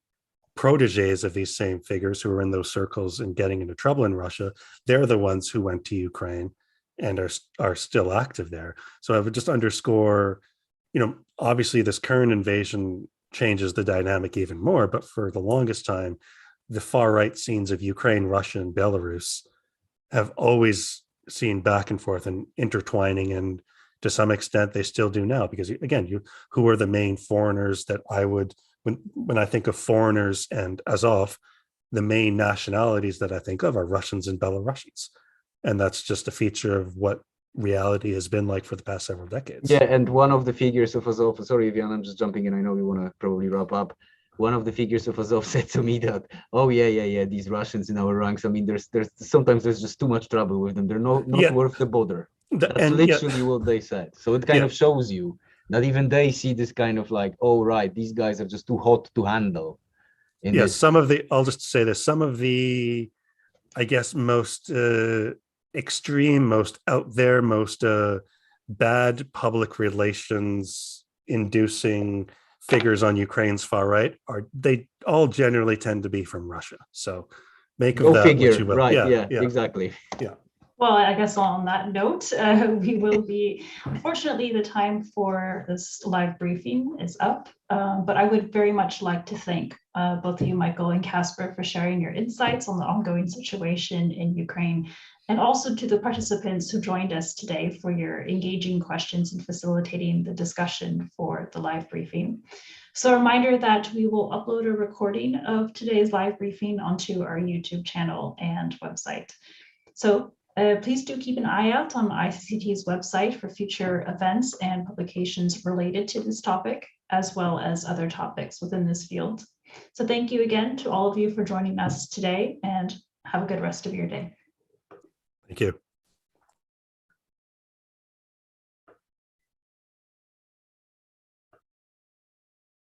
proteges of these same figures who were in those circles and getting into trouble in Russia, they're the ones who went to Ukraine and are still active there. So I would just underscore, obviously this current invasion changes the dynamic even more, but for the longest time, the far right scenes of Ukraine, Russia, and Belarus have always seen back and forth and intertwining, and to some extent they still do now, because again, who are the main foreigners that I would, when I think of foreigners and Azov, the main nationalities that I think of are Russians and Belarusians. And that's just a feature of what reality has been like for the past several decades. Yeah, and one of the figures of Azov, sorry, Eviane, I'm just jumping in, I know we want to probably wrap up. One of the figures of Azov said to me that, oh yeah, these Russians in our ranks, I mean, there's sometimes there's just too much trouble with them. They're not worth the bother. That's literally what they said. So it kind of shows you that even they see this kind of like, oh right, these guys are just too hot to handle. I'll just say this, some of the, I guess, most extreme, most out there, most bad public relations inducing figures on Ukraine's far right they all generally tend to be from Russia. So make of that what you will. Right? Yeah, exactly. Yeah. Well, I guess on that note, we will be, unfortunately, the time for this live briefing is up, but I would very much like to thank both of you, Michael and Kacper, for sharing your insights on the ongoing situation in Ukraine, and also to the participants who joined us today for your engaging questions and facilitating the discussion for the live briefing. So a reminder that we will upload a recording of today's live briefing onto our YouTube channel and website. So please do keep an eye out on ICCT's website for future events and publications related to this topic, as well as other topics within this field. So thank you again to all of you for joining us today, and have a good rest of your day. Thank you.